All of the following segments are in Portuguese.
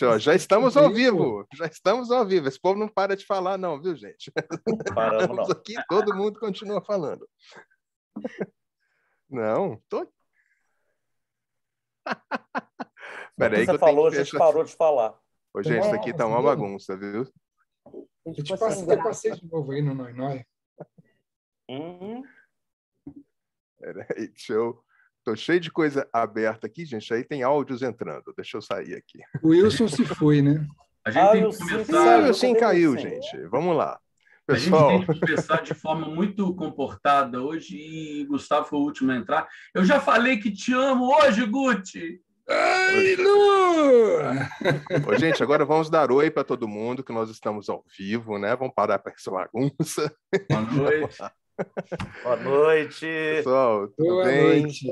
Gente, ó, já estamos ao vivo. Já estamos ao vivo. Esse povo não para de falar, não, viu, gente? Paramos, não. Estamos aqui, todo mundo continua falando. Não, tô... Peraí que Você eu tenho que falou, a gente fechar. parou de falar. Ô, gente, isso aqui tá uma bagunça, viu? Eu te passei de novo aí no Noi Noi. Peraí, deixa eu... Tô cheio de coisa aberta aqui, gente. Aí tem áudios entrando. Deixa eu sair aqui. O Wilson se foi, né? A gente tem que começar... O Wilson caiu, gente. Vamos lá. Pessoal... A gente tem que começar de forma muito comportada hoje e Gustavo foi o último a entrar. Eu já falei que te amo hoje, Guti! Ai, não! Ô, gente, agora vamos dar oi para todo mundo, que nós estamos ao vivo, né? Vamos parar para essa bagunça. Boa noite. Boa noite. Pessoal, tudo Boa bem? noite.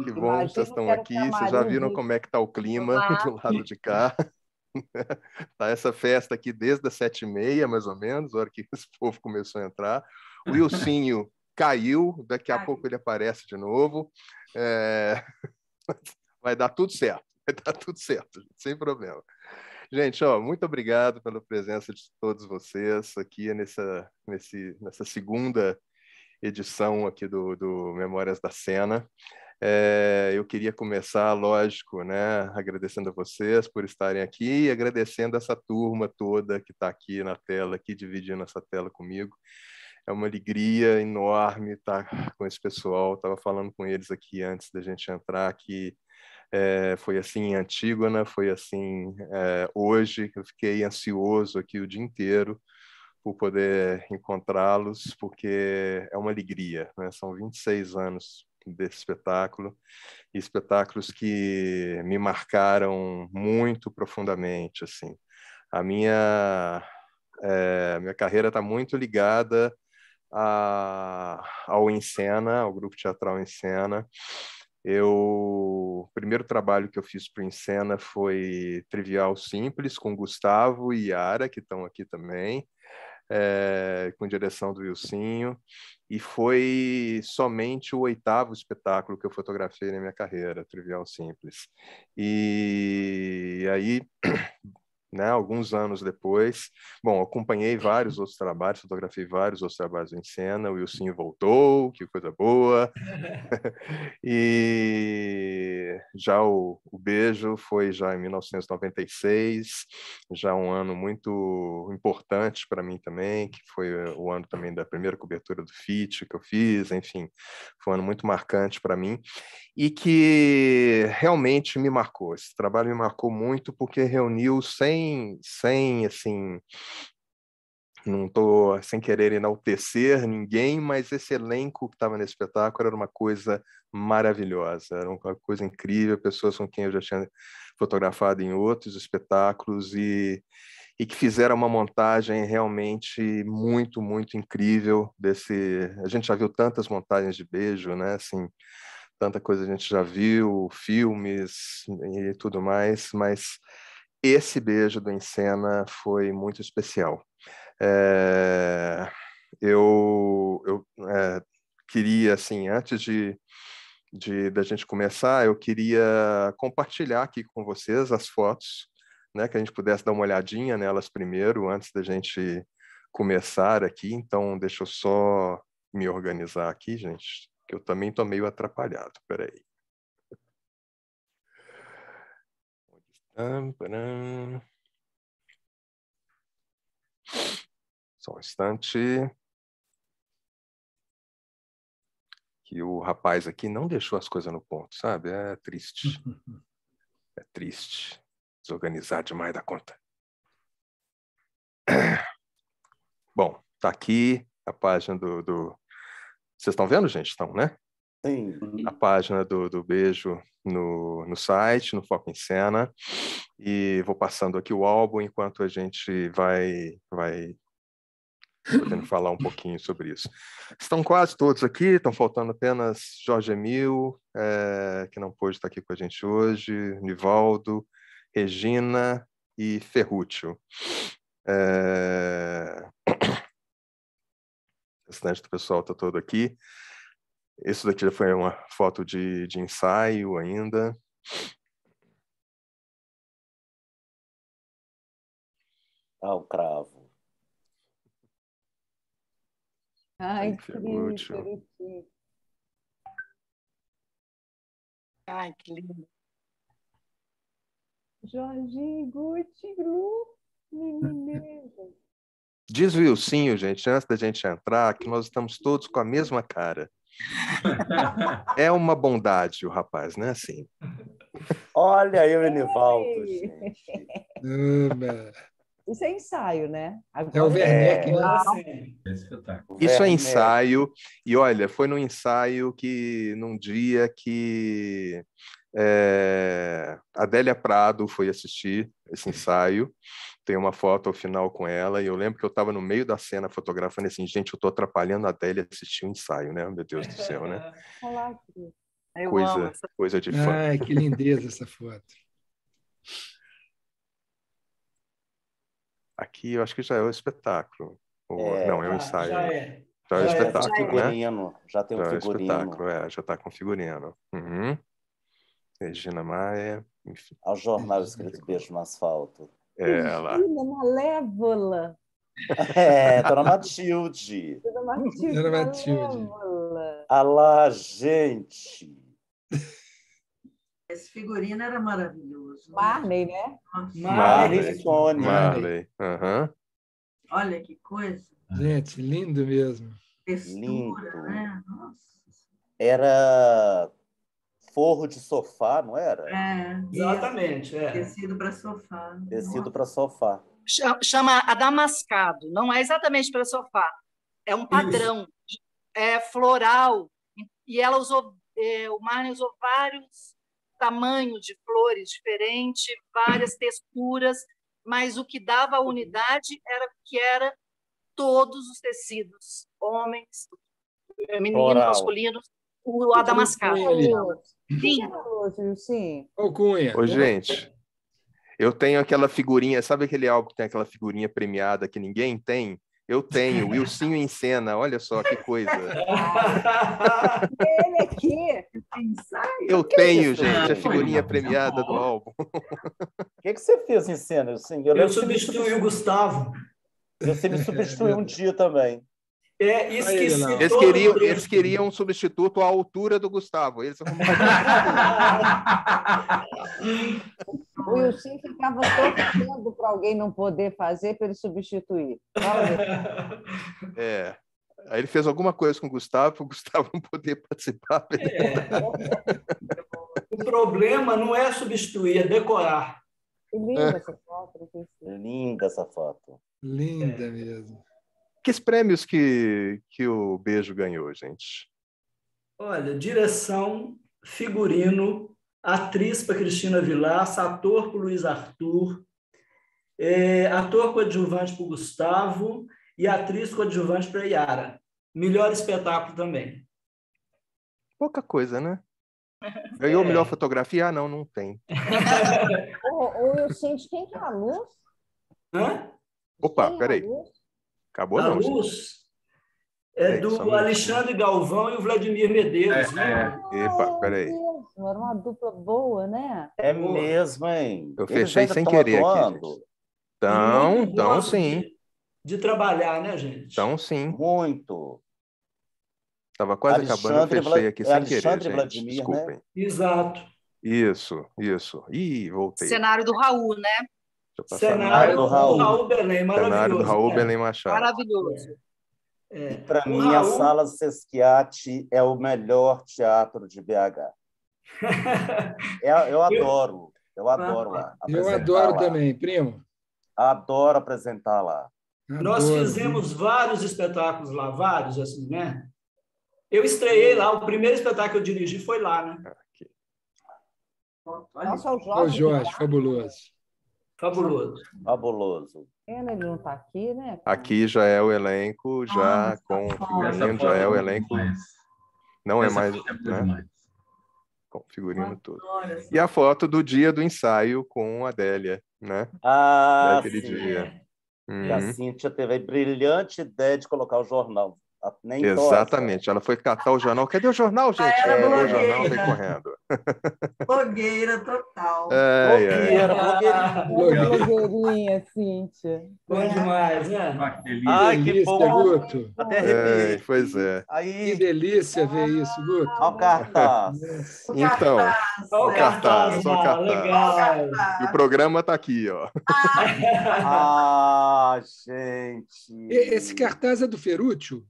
Que bom que vocês estão aqui. Vocês já viram como é que está o clima do lado de cá? Tá essa festa aqui desde as 7h30, mais ou menos, a hora que esse povo começou a entrar. O Wilsinho caiu, daqui a pouco ele aparece de novo. Vai dar tudo certo, sem problema. Gente, ó, muito obrigado pela presença de todos vocês aqui nessa segunda edição aqui do Memórias da Cena. Eu queria começar, lógico, né, agradecendo a vocês por estarem aqui e agradecendo essa turma toda que está aqui na tela, aqui dividindo essa tela comigo. É uma alegria enorme estar com esse pessoal. Estava falando com eles aqui antes da gente entrar, que foi assim em Antígona, foi assim hoje. Eu fiquei ansioso aqui o dia inteiro por poder encontrá-los, porque é uma alegria, né? São 26 anos desse espetáculo, e espetáculos que me marcaram muito profundamente, assim. A minha carreira está muito ligada ao Encena, ao Grupo Teatral Encena. O primeiro trabalho que eu fiz para o Encena foi Trivial Simples, com Gustavo e Yara, que estão aqui também, com direção do Wilsinho, e foi somente o 8º espetáculo que eu fotografei na minha carreira, Trivial Simples. E aí, né, alguns anos depois, bom, acompanhei vários outros trabalhos, fotografei vários outros trabalhos em cena, o Wilsinho voltou, que coisa boa, e já o Beijo foi já em 1996, já um ano muito importante para mim também, que foi o ano também da primeira cobertura do FIT que eu fiz, enfim, foi um ano muito marcante para mim, e que realmente me marcou. Esse trabalho me marcou muito porque reuniu sem assim, não estou sem querer enaltecer ninguém, mas esse elenco que estava nesse espetáculo era uma coisa maravilhosa, era uma coisa incrível, pessoas com quem eu já tinha fotografado em outros espetáculos e que fizeram uma montagem realmente muito, muito incrível desse... A gente já viu tantas montagens de Beijo, né? Assim, tanta coisa a gente já viu, filmes e tudo mais, mas esse Beijo do Encena foi muito especial. Eu queria, assim, antes da gente começar, eu queria compartilhar aqui com vocês as fotos, né, que a gente pudesse dar uma olhadinha nelas primeiro, antes da gente começar aqui. Então, deixa eu só me organizar aqui, gente, que eu também estou meio atrapalhado. Peraí. Só um instante. Que o rapaz aqui não deixou as coisas no ponto, sabe? É triste. É triste. Desorganizar demais da conta. Bom, tá aqui a página do... Vocês estão vendo, gente? Estão, né? Sim. A página do Beijo no site, no Foco em Cena. E vou passando aqui o álbum enquanto a gente vai podendo falar um pouquinho sobre isso. Estão quase todos aqui, estão faltando apenas Jorge Emil, que não pôde estar aqui com a gente hoje, Nivaldo, Regina e Ferrúcio. O restante do pessoal está todo aqui. Isso daqui já foi uma foto de ensaio ainda. Ah, o cravo. Ai, Que útil. Cris. Ai, que lindo. Jorge, Guti, Lu, menino. Diz o Wilsinho, gente, antes da gente entrar, que nós estamos todos com a mesma cara. É uma bondade o rapaz, não é assim? Olha aí o Enivaldo, Ei. gente. Oba. Isso é ensaio, né? É o Werneck, né? É espetáculo. Isso é Werneck. ensaio, e olha, foi num ensaio que, num dia que Adélia Prado foi assistir esse ensaio, tem uma foto ao final com ela, e eu lembro que eu estava no meio da cena fotografando assim, gente, eu estou atrapalhando a Adélia a assistir o ensaio, né? Meu Deus do céu, né? Olá, Cris. Eu amo essa. Coisa de fã. Ai, que lindeza essa foto. Aqui eu acho que já é o espetáculo. Não, é o ensaio. Já aí. é. Já é o Já é. espetáculo, né? Figurino. Já tem um Já é o figurino. espetáculo, já está com figurino. Uhum. Regina Maia, enfim. Ao jornal escrito Beijo no Asfalto. Ela. Regina Malévola. Dona Matilde. Dona Matilde. Dona Matilde. Malévola. Alá, gente. Esse figurino era maravilhoso. Marley, né? Marley Sônia. Marley. Uhum. Olha que coisa. Gente, lindo mesmo. Textura, Lindo. né? Nossa. Era forro de sofá, não era? Exatamente. Tecido para sofá. Tecido para sofá. Chama adamascado. Não é exatamente para sofá. É um padrão. É floral. E ela usou, o Marley usou vários tamanhos de flores diferentes, várias texturas, mas o que dava a unidade era todos os tecidos, homens, meninos, Floral. masculinos, o adamascado. Sim. Sim. Ô, Cunha. Ô, gente, eu tenho aquela figurinha, sabe aquele álbum que tem aquela figurinha premiada que ninguém tem? Eu tenho, Wilsinho em cena, olha só que coisa. Ele aqui. Eu tenho, isso, gente, a gente? figurinha premiada do álbum. O que você fez em cena? Eu substituí o Gustavo. Você me substituiu um dia também. Esqueci Aí, Eles todo queriam, o trecho. eles queriam um substituto à altura do Gustavo. Eles O Wilson ficava torcendo para alguém não poder fazer para ele substituir. Aí ele fez alguma coisa com o Gustavo não poder participar. O problema não é substituir, é decorar. Que linda essa foto. Linda essa foto. Linda mesmo. Que prêmios que o Beijo ganhou, gente? Olha, direção, figurino, atriz para Cristina Vilas, ator para Luiz Arthur, ator coadjuvante para o Gustavo e atriz coadjuvante para Yara. Melhor espetáculo também. Pouca coisa, né? Ganhou melhor fotografia? Ah, não tem. O Wilson, de quem que é a luz? Hã? Opa, Quem é peraí. a luz? Acabou A não, gente. luz é Só um do minutinho. Alexandre Galvão e o Vladimir Medeiros. Epa, peraí. Era uma dupla boa, né? É mesmo, hein? Eu Eles fechei ainda sem estão querer aqui, atuando? gente. Então Gosto sim. de trabalhar, né, gente? Então sim. Muito. Estava quase acabando, eu fechei aqui sem querer, Alexandre gente. Vladimir, Desculpem. né? Exato. Isso. Ih, voltei. Cenário do Raul, né? Deixa eu passar Cenário do do Raul. Raul Belém, maravilhoso. Cenário do Raul né? Belém Machado. Maravilhoso. E para O mim, a Raul- Sala Sesquiate é o melhor teatro de BH. Eu adoro lá. Eu apresentar adoro lá. também, primo. Adoro apresentar lá. Nós Adoro. fizemos vários espetáculos lá, vários, assim, né? Eu estreiei lá, o primeiro espetáculo que eu dirigi foi lá, né? Aqui. Nossa, o Ô, Jorge. Jorge, fabuloso. Fabuloso. Fabuloso. Ele não está aqui, né? cara? Aqui já é o elenco, já Nossa, com o foto. figurino, já é o elenco. Não é mais, Essa foto né? demais. Com o figurino todo. Olha só. E a foto do dia do ensaio com a Adélia, né? Ah, Daquele sim. dia. E a Uhum. Cíntia teve a brilhante ideia de colocar o jornal Nem Exatamente. Ela foi catar o jornal. Cadê o jornal, gente? era Cadê o jornal? blogueira. Vem correndo. Blogueira total. Blogueira, blogueirinha. Blogueirinha, Cíntia. Bom demais, né? Ah, que delícia. Ai, que delícia, bom. Guto. Até arrepiei. Pois é. Que Aí, delícia ver isso, Guto. ao cartaz. Nossa. Então, Olha o cartaz, só o cartaz. legal. E o programa está aqui, ó. Ah, gente. Esse cartaz é do Ferúcio?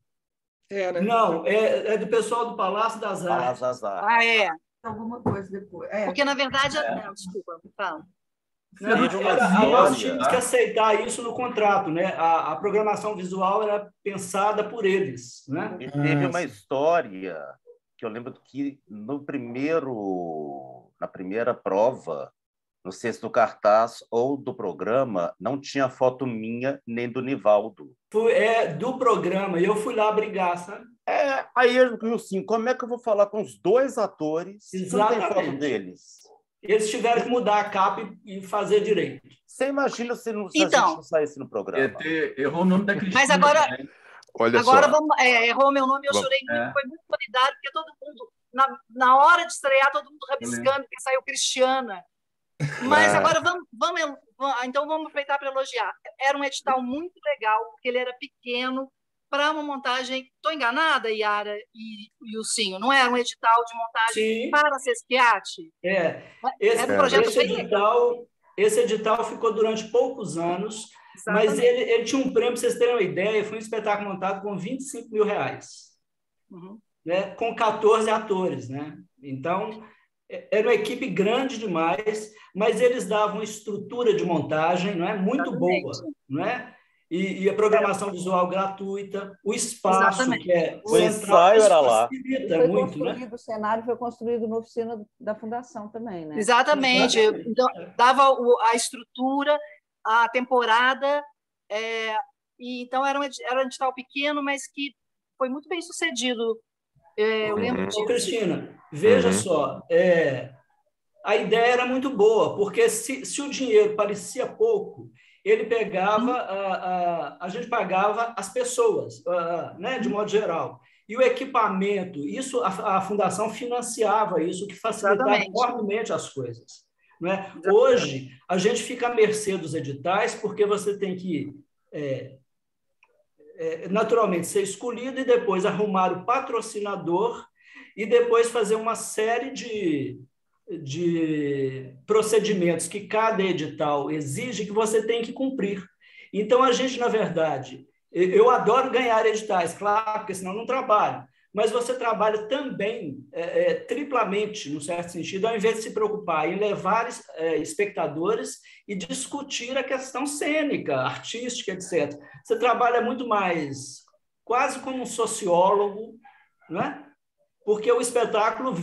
É, né? Não, é do pessoal do Palácio das Artes. Salazar. Ah, é. Alguma coisa depois. É. Porque, na verdade, não, desculpa, fala. Teve uma Nós história. tínhamos que aceitar isso no contrato, né? A programação visual era pensada por eles, né? E teve uma história que eu lembro que na primeira prova, no sexto cartaz ou do programa, não tinha foto minha nem do Nivaldo. Do programa, e eu fui lá brigar, sabe? Aí eu digo assim, como é que eu vou falar com os dois atores se não tem foto Exatamente. deles? Eles tiveram que mudar a capa e fazer direito. Você imagina se a gente Então, não saísse no programa? Errou o nome da Cristina. Mas agora- também. Olha Agora só. vamos. Errou meu nome, eu Vamos. chorei muito, foi muito solidário, porque todo mundo, na hora de estrear, todo mundo rabiscando, porque saiu Cristiana. Mas agora então vamos aproveitar para elogiar. Era um edital muito legal, porque ele era pequeno, para uma montagem. Estou enganada, Yara e Ilcinho? Não era um edital de montagem Sim. para Sesquiate? Esse, Era um projeto esse bem legal. edital ficou durante poucos anos, mas Exatamente. ele tinha um prêmio, para vocês terem uma ideia, foi um espetáculo montado com R$25 mil, Uhum. né? Com 14 atores, né? Então, era uma equipe grande demais, mas eles davam estrutura de montagem, não é, muito Exatamente. boa, não é? E a programação visual gratuita, o espaço Exatamente. que é O ensaio era lá. facilita Foi muito, né? construído, o cenário foi construído na oficina da Fundação também, né? Exatamente. Exatamente. Então, dava a estrutura, a temporada, e então era um edital pequeno, mas que foi muito bem sucedido. Eu lembro Ô, disso. Cristina, veja só, a ideia era muito boa, porque se o dinheiro parecia pouco, ele pegava, a gente pagava as pessoas, né, de modo geral. E o equipamento, isso a Fundação financiava isso, que facilitava Exatamente. enormemente as coisas. Não é? Hoje, a gente fica à mercê dos editais, porque você tem que, naturalmente, ser escolhido e depois arrumar o patrocinador e depois fazer uma série de procedimentos que cada edital exige que você tem que cumprir. Então, a gente, na verdade, eu adoro ganhar editais, claro, porque senão não trabalho, mas você trabalha também triplamente, no certo sentido, ao invés de se preocupar em levar espectadores e discutir a questão cênica, artística, etc. Você trabalha muito mais, quase como um sociólogo, não é? Porque o espetáculo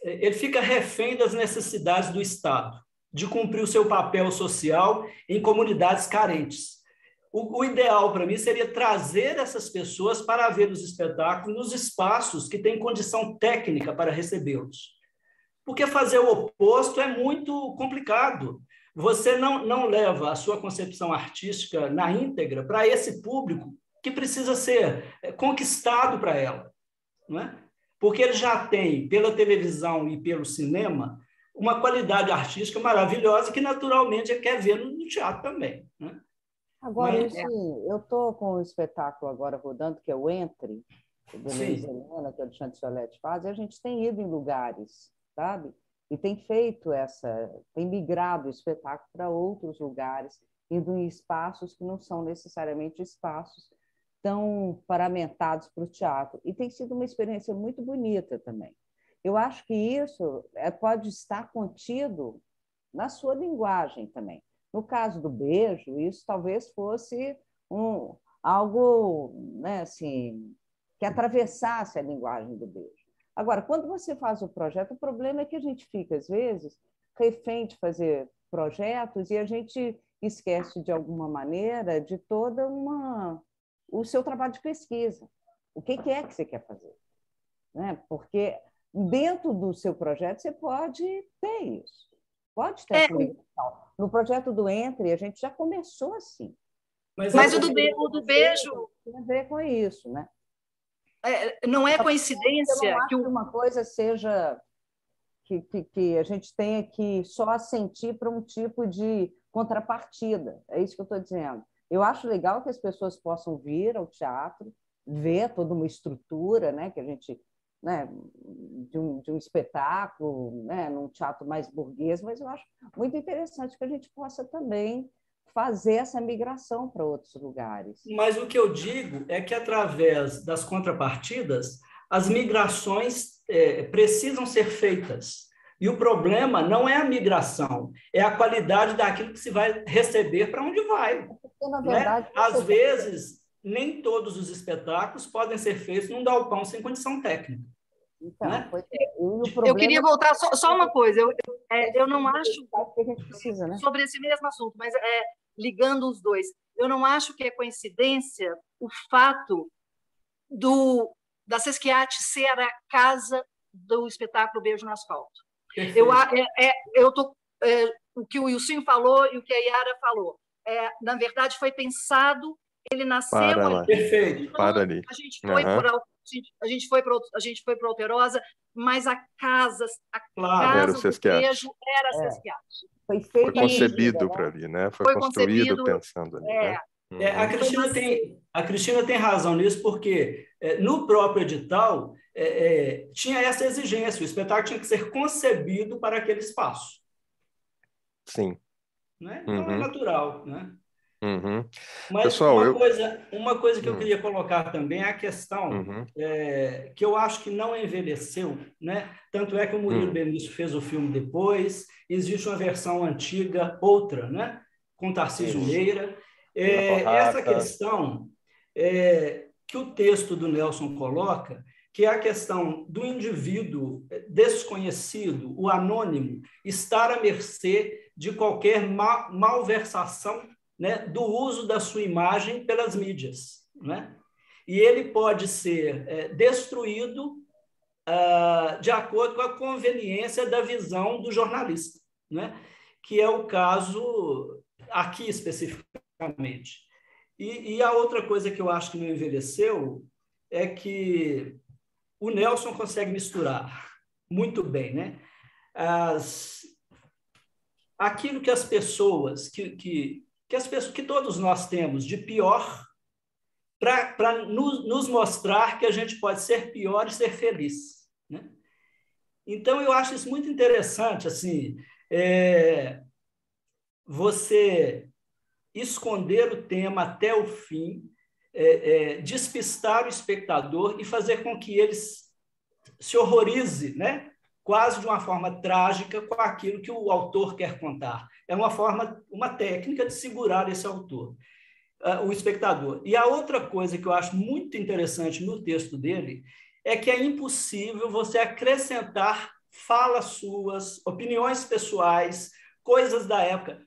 ele fica refém das necessidades do Estado, de cumprir o seu papel social em comunidades carentes. O ideal para mim seria trazer essas pessoas para ver os espetáculos nos espaços que têm condição técnica para recebê-los. Porque fazer o oposto é muito complicado. Você não leva a sua concepção artística na íntegra para esse público que precisa ser conquistado para ela, não é? Porque ele já tem, pela televisão e pelo cinema, uma qualidade artística maravilhosa que, naturalmente, ele quer ver no teatro também, né? Agora, eu estou com um espetáculo agora rodando, que é o Entre, do Luiz Helena, que o Alexandre Solete faz, e a gente tem ido em lugares, sabe? E tem feito tem migrado o espetáculo para outros lugares, indo em espaços que não são necessariamente espaços tão paramentados para o teatro. E tem sido uma experiência muito bonita também. Eu acho que isso pode estar contido na sua linguagem também. No caso do beijo, isso talvez fosse algo, né, assim, que atravessasse a linguagem do beijo. Agora, quando você faz o projeto, o problema é que a gente fica, às vezes, refém de fazer projetos e a gente esquece, de alguma maneira, de o seu trabalho de pesquisa. O que é que você quer fazer? Né? Porque dentro do seu projeto você pode ter isso. Pode ter essa ligação. No projeto do Entre, a gente já começou assim. Mas o do beijo, tem a ver com isso, né? Não é coincidência eu não acho que uma coisa seja que a gente tenha que só assentir para um tipo de contrapartida. É isso que eu estou dizendo. Eu acho legal que as pessoas possam vir ao teatro, ver toda uma estrutura, né, que a gente, né, de um espetáculo, né, num teatro mais burguês, mas eu acho muito interessante que a gente possa também fazer essa migração para outros lugares. Mas o que eu digo é que, através das contrapartidas, as migrações precisam ser feitas. E o problema não é a migração, é a qualidade daquilo que se vai receber para onde vai. Porque, na verdade, né? Às vezes, nem todos os espetáculos podem ser feitos num galpão sem condição técnica. Então, né? Eu queria voltar só uma coisa. Eu não acho que a gente precisa, né? sobre esse mesmo assunto, mas ligando os dois. Eu não acho que é coincidência o fato da Sesquiate ser a casa do espetáculo Beijo no Asfalto. O que o Wilson falou e o que a Yara falou. Na verdade, foi pensado, ele nasceu ali. Perfeito. Então, Para ali. a gente foi para Alterosa, mas a casa era o Sesquiate. Beijo era a Sesquiate. Foi concebido para ali, né? Foi construído pensando ali. Né? A Cristina tem razão nisso, porque no próprio edital tinha essa exigência, o espetáculo tinha que ser concebido para aquele espaço. Sim. Né? Então é natural. Né? Uhum. Mas pessoal, uma coisa que eu queria colocar também é a questão que eu acho que não envelheceu, né? Tanto é que o Murilo Benício fez o filme depois, existe uma versão antiga, outra, né? Com Tarcísio Meira. Essa questão que o texto do Nelson coloca, que é a questão do indivíduo desconhecido, o anônimo, estar à mercê de qualquer malversação, né, do uso da sua imagem pelas mídias. Né? E ele pode ser destruído de acordo com a conveniência da visão do jornalista, né? Que é o caso aqui especificamente. E a outra coisa que eu acho que não envelheceu é que o Nelson consegue misturar muito bem, né? Aquilo que as pessoas, que todos nós temos de pior, para nos mostrar que a gente pode ser pior e ser feliz. Né? Então, eu acho isso muito interessante, assim, você esconder o tema até o fim, despistar o espectador e fazer com que ele se horrorize, né? Quase de uma forma trágica com aquilo que o autor quer contar. É uma técnica de segurar esse autor, o espectador. E a outra coisa que eu acho muito interessante no texto dele é que é impossível você acrescentar falas suas, opiniões pessoais, coisas da época.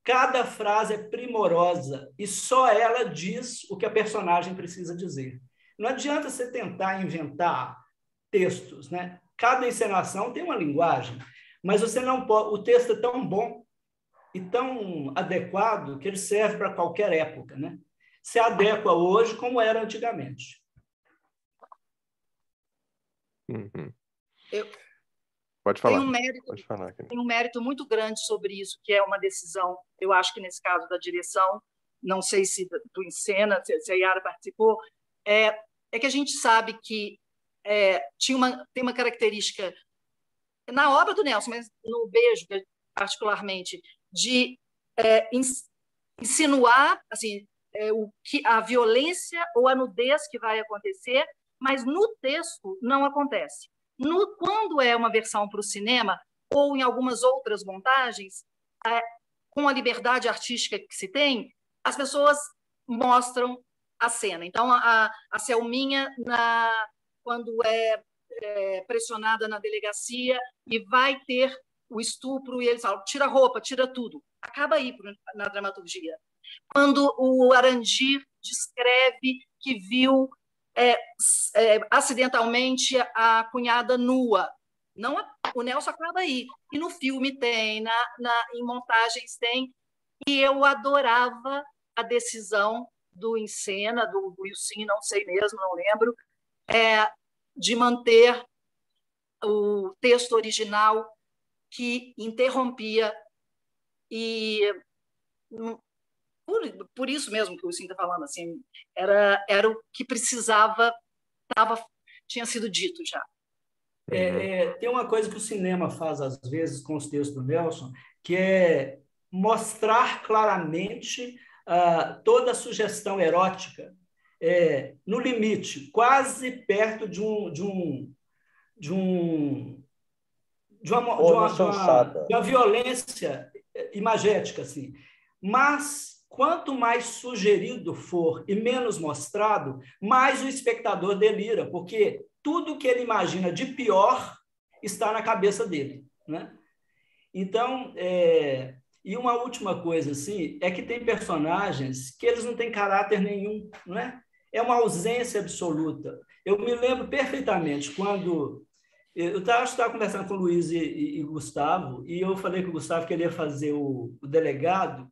Cada frase é primorosa e só ela diz o que a personagem precisa dizer. Não adianta você tentar inventar textos, né? Cada encenação tem uma linguagem, mas você não pode. O texto é tão bom e tão adequado que ele serve para qualquer época, né? Se adequa hoje como era antigamente. Pode falar. Tem um mérito muito grande sobre isso, que é uma decisão, eu acho que nesse caso da direção, não sei se tu encena, se a Yara participou, é que a gente sabe que tem uma característica na obra do Nelson, mas no Beijo, particularmente, de insinuar assim, a violência ou a nudez que vai acontecer, mas no texto não acontece. Quando é uma versão para o cinema, ou em algumas outras montagens, com a liberdade artística que se tem, as pessoas mostram a cena. Então, a Selminha, quando é pressionada na delegacia e vai ter o estupro, e eles falam, tira a roupa, tira tudo. Acaba aí na dramaturgia. Quando o Arandir descreve que viu acidentalmente a cunhada nua. O Nelson acaba aí. E no filme tem, em montagens tem, e eu adorava a decisão do Encena, do Wilson, não sei mesmo, não lembro, de manter o texto original que interrompia e por isso mesmo que o Wilson está falando, assim, era o que precisava, tinha sido dito já. Tem uma coisa que o cinema faz, às vezes, com os textos do Nelson, que é mostrar claramente toda a sugestão erótica no limite, quase perto de uma violência imagética, assim. Mas, quanto mais sugerido for e menos mostrado, mais o espectador delira, porque tudo que ele imagina de pior está na cabeça dele, né? Então, e uma última coisa, assim, é que tem personagens que eles não têm caráter nenhum, não é? É uma ausência absoluta. Eu me lembro perfeitamente quando... Eu estava conversando com o Luiz e Gustavo, e eu falei que o Gustavo queria fazer o delegado.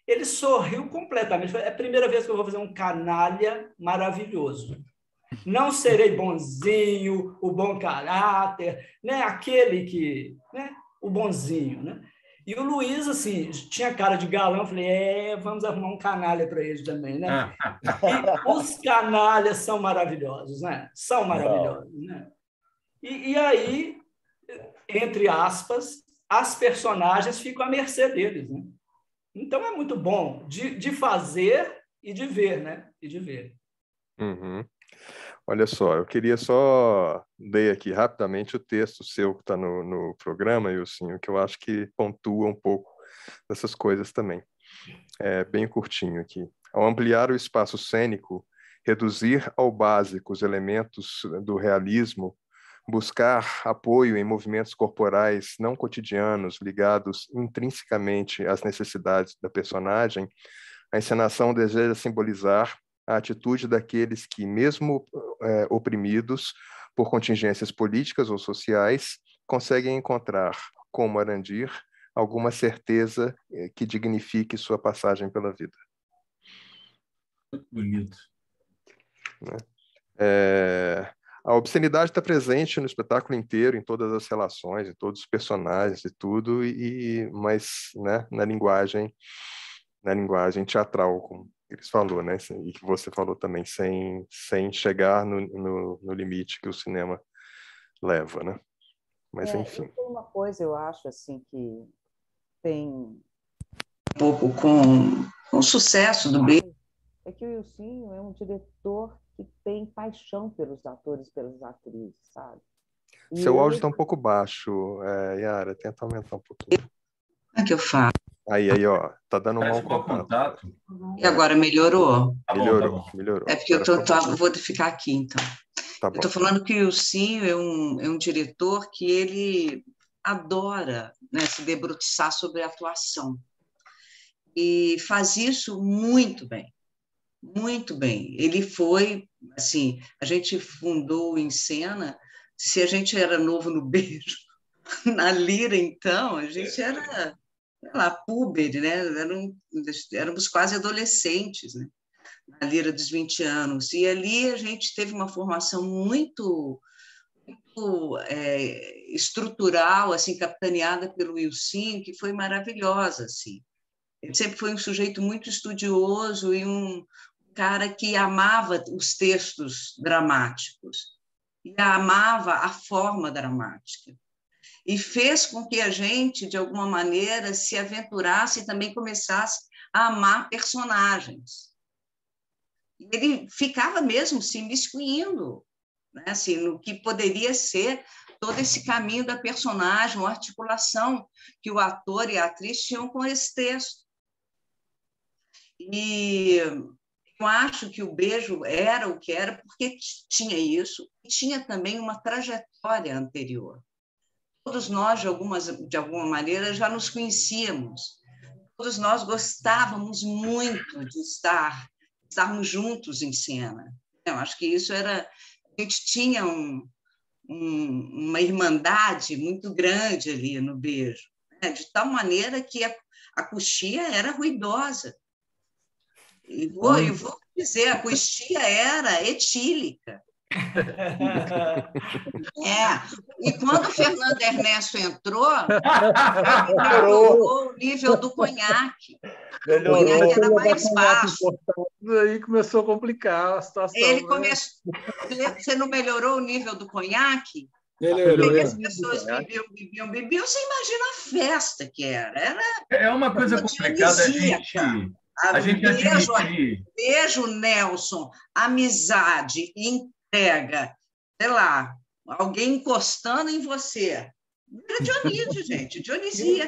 Ele sorriu completamente. É a primeira vez que eu vou fazer um canalha maravilhoso. Não serei bonzinho, o bom caráter, né? Aquele que... né? O bonzinho, né? E o Luiz, assim, tinha cara de galão. Eu falei, vamos arrumar um canalha para ele também, né? E os canalhas são maravilhosos, né? São maravilhosos, né? E aí, entre aspas, as personagens ficam à mercê deles, né? Então, é muito bom de fazer e de ver, né? E de ver. Uhum. Olha só, eu queria só ler aqui rapidamente o texto seu que está no programa, Ilcinho, que eu acho que pontua um pouco dessas coisas também. É bem curtinho aqui. Ao ampliar o espaço cênico, reduzir ao básico os elementos do realismo, buscar apoio em movimentos corporais não cotidianos ligados intrinsecamente às necessidades da personagem, a encenação deseja simbolizar a atitude daqueles que, mesmo oprimidos por contingências políticas ou sociais, conseguem encontrar, como Arandir, alguma certeza que dignifique sua passagem pela vida. Muito bonito. A obscenidade está presente no espetáculo inteiro, em todas as relações, em todos os personagens e tudo, mas, né, na linguagem teatral, como eles falou, né, e que você falou também, sem chegar no limite que o cinema leva, né? Mas enfim. Tem uma coisa, eu acho, assim, que tem um pouco com o sucesso do Beijo, é que o Ilcinho é um diretor que tem paixão pelos atores e pelas atrizes, sabe? Seu áudio está um pouco baixo, Yara, tenta aumentar um pouquinho. Como é que eu faço? Aí, ó, tá dando um mau contato. E agora melhorou? Melhorou. É porque vou ficar aqui, então. Eu estou falando que o Ilcinho é um diretor que ele adora, né, se debruçar sobre a atuação. E faz isso muito bem. Muito bem. Ele foi, assim, a gente fundou o Encena, se a gente era novo no Beijo, na Lira, então, a gente era, sei lá, púber, né? Éramos quase adolescentes, né? Na Lira dos 20 anos. E ali a gente teve uma formação muito estrutural, assim, capitaneada pelo Wilson, que foi maravilhosa, assim. Ele sempre foi um sujeito muito estudioso e um cara que amava os textos dramáticos e amava a forma dramática. E fez com que a gente, de alguma maneira, se aventurasse e também começasse a amar personagens. Ele ficava mesmo se imiscuindo, né? Assim, no que poderia ser todo esse caminho da personagem, a articulação que o ator e a atriz tinham com esse texto. E eu acho que o Beijo era o que era porque tinha isso e tinha também uma trajetória anterior. Todos nós, de alguma maneira, já nos conhecíamos. Todos nós gostávamos muito de estarmos juntos em cena. Eu acho que isso era... A gente tinha uma irmandade muito grande ali no Beijo, né? De tal maneira que a coxia era ruidosa. E vou dizer, a cuistia era etílica. E quando o Fernando Ernesto entrou, melhorou o nível do conhaque. O conhaque era mais baixo. Aí começou a complicar a situação. Você não melhorou o nível do conhaque? Melhorou. As pessoas bebiam. Você imagina a festa que era. É uma coisa complicada a gente admitir. Beijo, Nelson. Amizade, entrega, sei lá, alguém encostando em você. Era Dionísio, gente, Dionisia.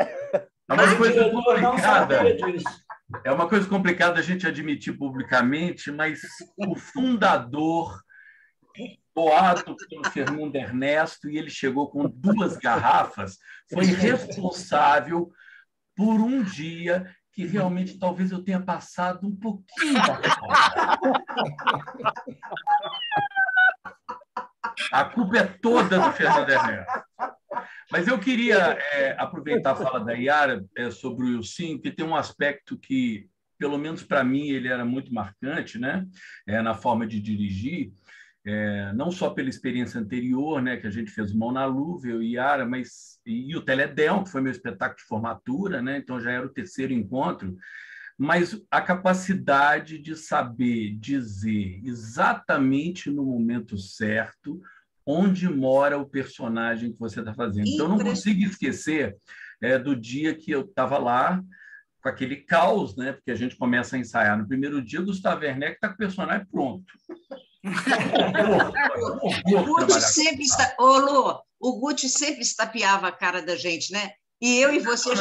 É uma coisa complicada a gente admitir publicamente, mas o fundador, doado pelo Fernando Ernesto, e ele chegou com 2 garrafas, foi responsável por um dia que realmente talvez eu tenha passado um pouquinho da conta. A culpa é toda do Fernando Ernesto. Mas eu queria aproveitar a fala da Yara sobre o Wilson, que tem um aspecto que, pelo menos para mim, ele era muito marcante, né? Na forma de dirigir, não só pela experiência anterior, né, que a gente fez Mão na Luva, eu e Yara, e o Teledel, que foi meu espetáculo de formatura, né? Então já era o 3º encontro, mas a capacidade de saber dizer exatamente no momento certo onde mora o personagem que você está fazendo. Então, eu não consigo esquecer do dia que eu estava lá com aquele caos, né? Porque a gente começa a ensaiar. No primeiro dia, o Gustavo Werneck está com o personagem pronto. O Guti sempre estapeava a cara da gente, né? E eu e você,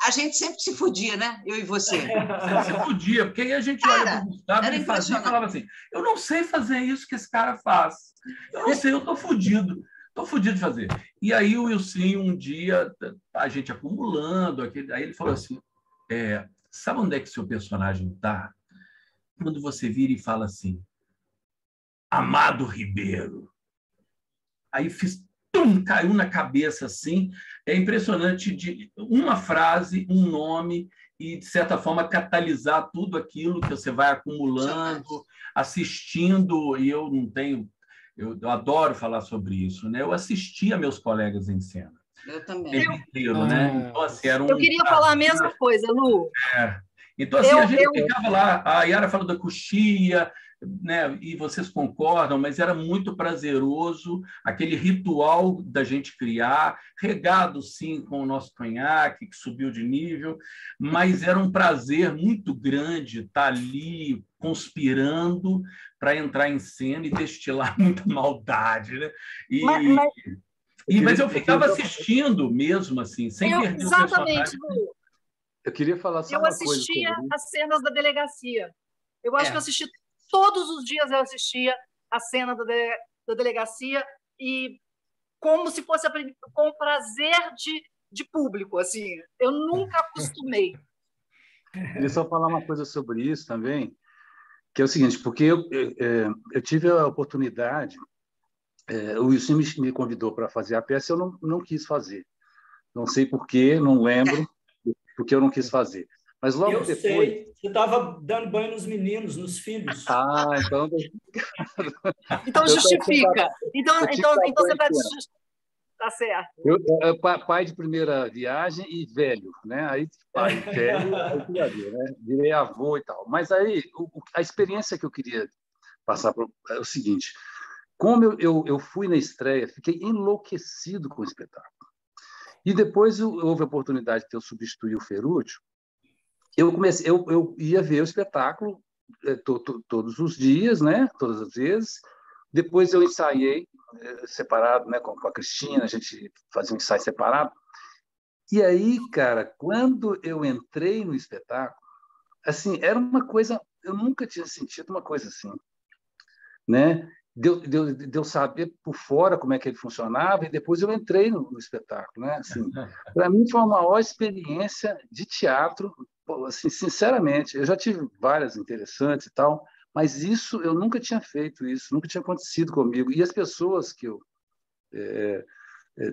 a gente sempre se fudia, né? Eu e você. Se fudia, porque aí a gente olha para o Gustavo e falava assim, eu não sei fazer isso que esse cara faz. Eu não sei, eu estou fudido. Estou fudido de fazer. E aí o Wilson, um dia, a gente acumulando, aí ele falou assim, sabe onde é que seu personagem está? Quando você vira e fala assim, Amado Ribeiro. Aí caiu na cabeça assim. É impressionante, de uma frase, um nome, e, de certa forma, catalisar tudo aquilo que você vai acumulando, assistindo, e eu não tenho... Eu adoro falar sobre isso, né? Eu assistia meus colegas em cena. Eu também. Inteiro, né? Então, assim, eu queria falar a mesma coisa, Lu. Então, assim, a gente ficava lá, a Yara falou da coxia, né? E vocês concordam, mas era muito prazeroso aquele ritual da gente criar, regado, sim, com o nosso conhaque, que subiu de nível, mas era um prazer muito grande estar ali conspirando para entrar em cena e destilar muita maldade, né? Mas eu ficava assistindo mesmo, assim, sem perder o personagem. Lu. Eu queria falar só uma coisa. Eu assistia as cenas da delegacia. Eu acho que eu assisti todos os dias, eu assistia a cena da delegacia, e como se fosse com prazer de público, assim. Eu nunca acostumei. Queria só falar uma coisa sobre isso também, que é o seguinte, porque eu tive a oportunidade, o Wilson me convidou para fazer a peça, eu não quis fazer. Não sei porquê, não lembro, porque eu não quis fazer. Mas logo depois... sei, você estava dando banho nos meninos, nos filhos. Então... Então justifica. Então você está certo. Pai de primeira viagem e velho, né? Aí pai, velho, né? Virei avô e tal. Mas aí a experiência que eu queria passar é o seguinte: como eu fui na estreia, fiquei enlouquecido com o espetáculo. E depois houve a oportunidade de eu substituir o Ferrúcio. Eu ia ver o espetáculo todos os dias, né? Todas as vezes. Depois eu ensaiei separado, né? Com a Cristina, a gente fazia um ensaio separado. E aí, cara, quando eu entrei no espetáculo, assim, era uma coisa, eu nunca tinha sentido uma coisa assim, né? De eu saber por fora como é que ele funcionava, e depois eu entrei no espetáculo, né? Assim, para mim foi uma maior experiência de teatro. Assim, sinceramente, eu já tive várias interessantes e tal, mas isso eu nunca tinha feito, isso nunca tinha acontecido comigo. E as pessoas que eu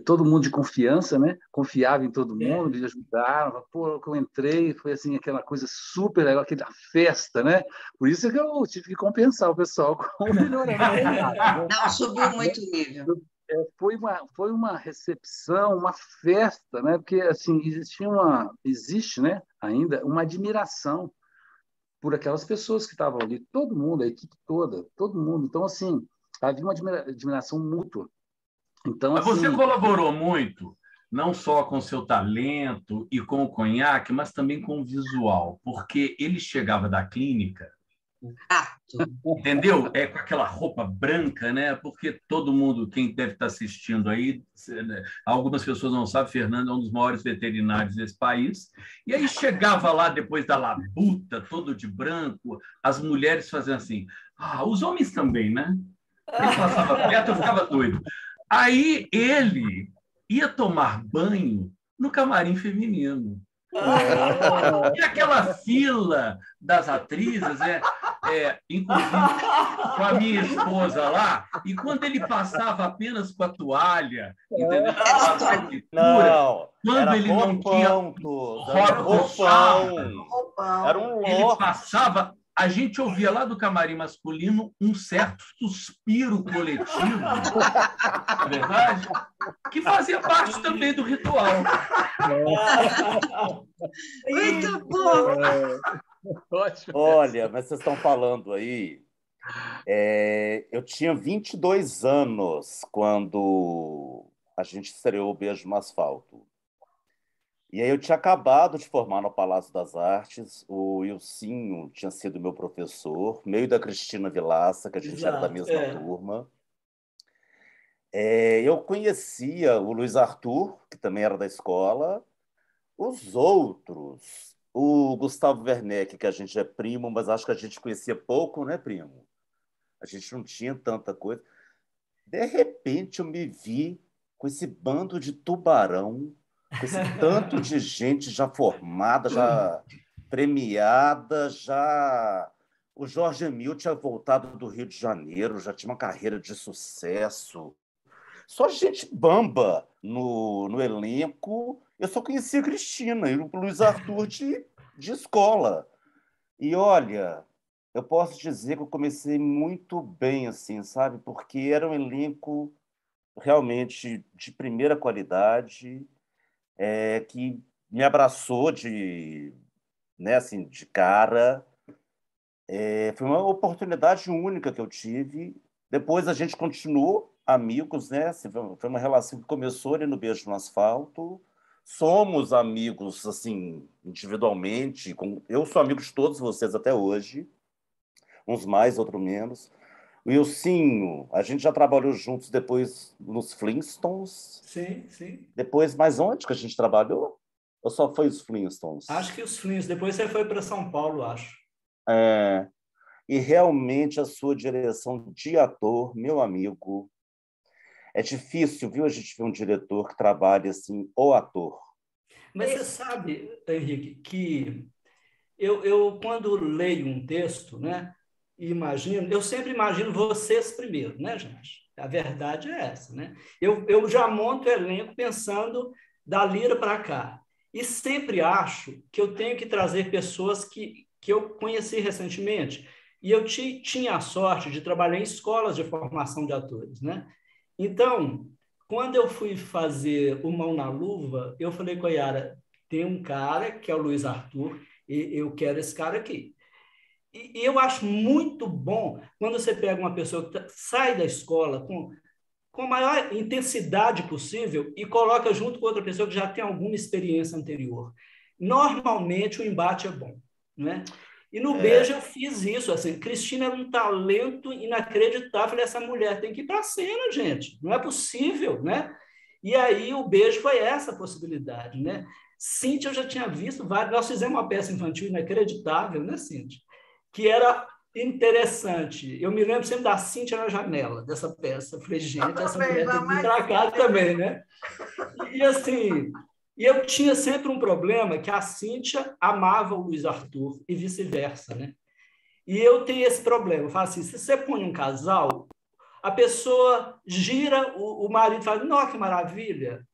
todo mundo de confiança, né? Confiava em todo mundo, me ajudaram. Pô, que eu entrei, foi assim aquela coisa super legal, aquela festa, né? Por isso que eu tive que compensar o pessoal com o melhoramento. Não, subiu muito o nível. Foi uma recepção, uma festa, né? Porque assim existe, né? Ainda uma admiração por aquelas pessoas que estavam ali, todo mundo, a equipe toda, todo mundo. Então assim havia uma admiração mútua. Então, mas assim, você colaborou muito, não só com seu talento e com o conhaque, mas também com o visual, porque ele chegava da clínica, entendeu? Com aquela roupa branca, né? Porque todo mundo, quem deve estar assistindo aí, algumas pessoas não sabem, Fernando é um dos maiores veterinários desse país, e aí chegava lá depois da labuta, todo de branco, as mulheres faziam assim, os homens também, né? Ele passava perto, eu ficava doido. Aí ele ia tomar banho no camarim feminino. E aquela fila das atrizes, inclusive com a minha esposa lá, e quando ele passava apenas com a toalha, entendeu? Não, quando ele não tinha roupão. Era um louco. Ele passava. A gente ouvia lá do camarim masculino um certo suspiro coletivo, na verdade, que fazia parte também do ritual. Muito bom! Ótimo. Olha, mas vocês estão falando aí. Eu tinha 22 anos quando a gente estreou o Beijo no Asfalto. E aí eu tinha acabado de formar no Palácio das Artes, o Wilsinho tinha sido meu professor, meio da Cristina Vilaça, que a gente era da mesma turma. Eu conhecia o Luiz Arthur, que também era da escola, os outros, o Gustavo Werneck, que a gente é primo, mas acho que a gente conhecia pouco, né, primo? A gente não tinha tanta coisa. De repente eu me vi com esse bando de tubarão, com esse tanto de gente já formada, já premiada, já... O Jorge Emil tinha voltado do Rio de Janeiro, já tinha uma carreira de sucesso. Só gente bamba no elenco. Eu só conhecia a Cristina e o Luiz Arthur de escola. E, olha, eu posso dizer que eu comecei muito bem, assim, sabe? Porque era um elenco realmente de primeira qualidade, que me abraçou né, assim, de cara. Foi uma oportunidade única que eu tive. Depois a gente continuou amigos, né? Assim, foi uma relação que começou ali no Beijo no Asfalto. Somos amigos, assim, individualmente. Eu sou amigo de todos vocês até hoje. Uns mais, outros menos. O Wilsinho, a gente já trabalhou juntos depois nos Flintstones. Sim, sim. Depois, mais onde que a gente trabalhou? Ou só foi os Flintstones? Acho que os Flintstones. Depois você foi para São Paulo, acho. E realmente a sua direção de ator, meu amigo, é difícil, viu, a gente ver um diretor que trabalha assim, o ator. Mas você sabe, Henrique, que eu quando leio um texto, né, eu sempre imagino vocês primeiro, né, gente? A verdade é essa, né? Eu já monto o elenco pensando da Lira para cá. E sempre acho que eu tenho que trazer pessoas que eu conheci recentemente. E eu tinha a sorte de trabalhar em escolas de formação de atores, né? Então, quando eu fui fazer o Mão na Luva, eu falei com a Yara, tem um cara que é o Luiz Arthur, e eu quero esse cara aqui. E eu acho muito bom quando você pega uma pessoa que sai da escola com a maior intensidade possível e coloca junto com outra pessoa que já tem alguma experiência anterior. Normalmente, o embate é bom, né? E no Beijo eu fiz isso. Assim, Cristina era um talento inacreditável. Falei, essa mulher tem que ir para a cena, gente. Não é possível, né? E aí o Beijo foi essa possibilidade, né? Cíntia eu já tinha visto vários. Nós fizemos uma peça infantil inacreditável, né, Cíntia? Que era interessante. Eu me lembro sempre da Cíntia na janela dessa peça. Eu falei, gente, essa mulher tem que ir para cá também, né? E assim... E eu tinha sempre um problema que a Cíntia amava o Luiz Arthur e vice-versa, né? E eu tenho esse problema. Eu falo assim, se você põe um casal, A pessoa gira, o marido fala, nossa, que maravilha.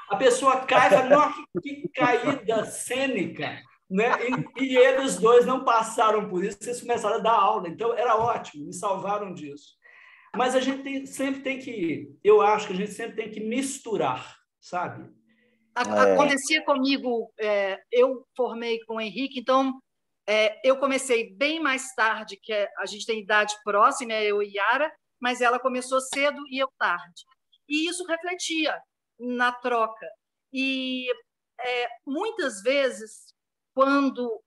A pessoa cai e fala, nossa, que caída cênica. Né? E eles dois não passaram por isso, eles começaram a dar aula. Então, era ótimo, me salvaram disso. Mas a gente sempre tem que, eu acho que a gente sempre tem que misturar, sabe? Acontecia comigo, eu formei com o Henrique, então eu comecei bem mais tarde, que a gente tem idade próxima, eu e Yara, mas ela começou cedo e eu tarde. E isso refletia na troca. E muitas vezes, quando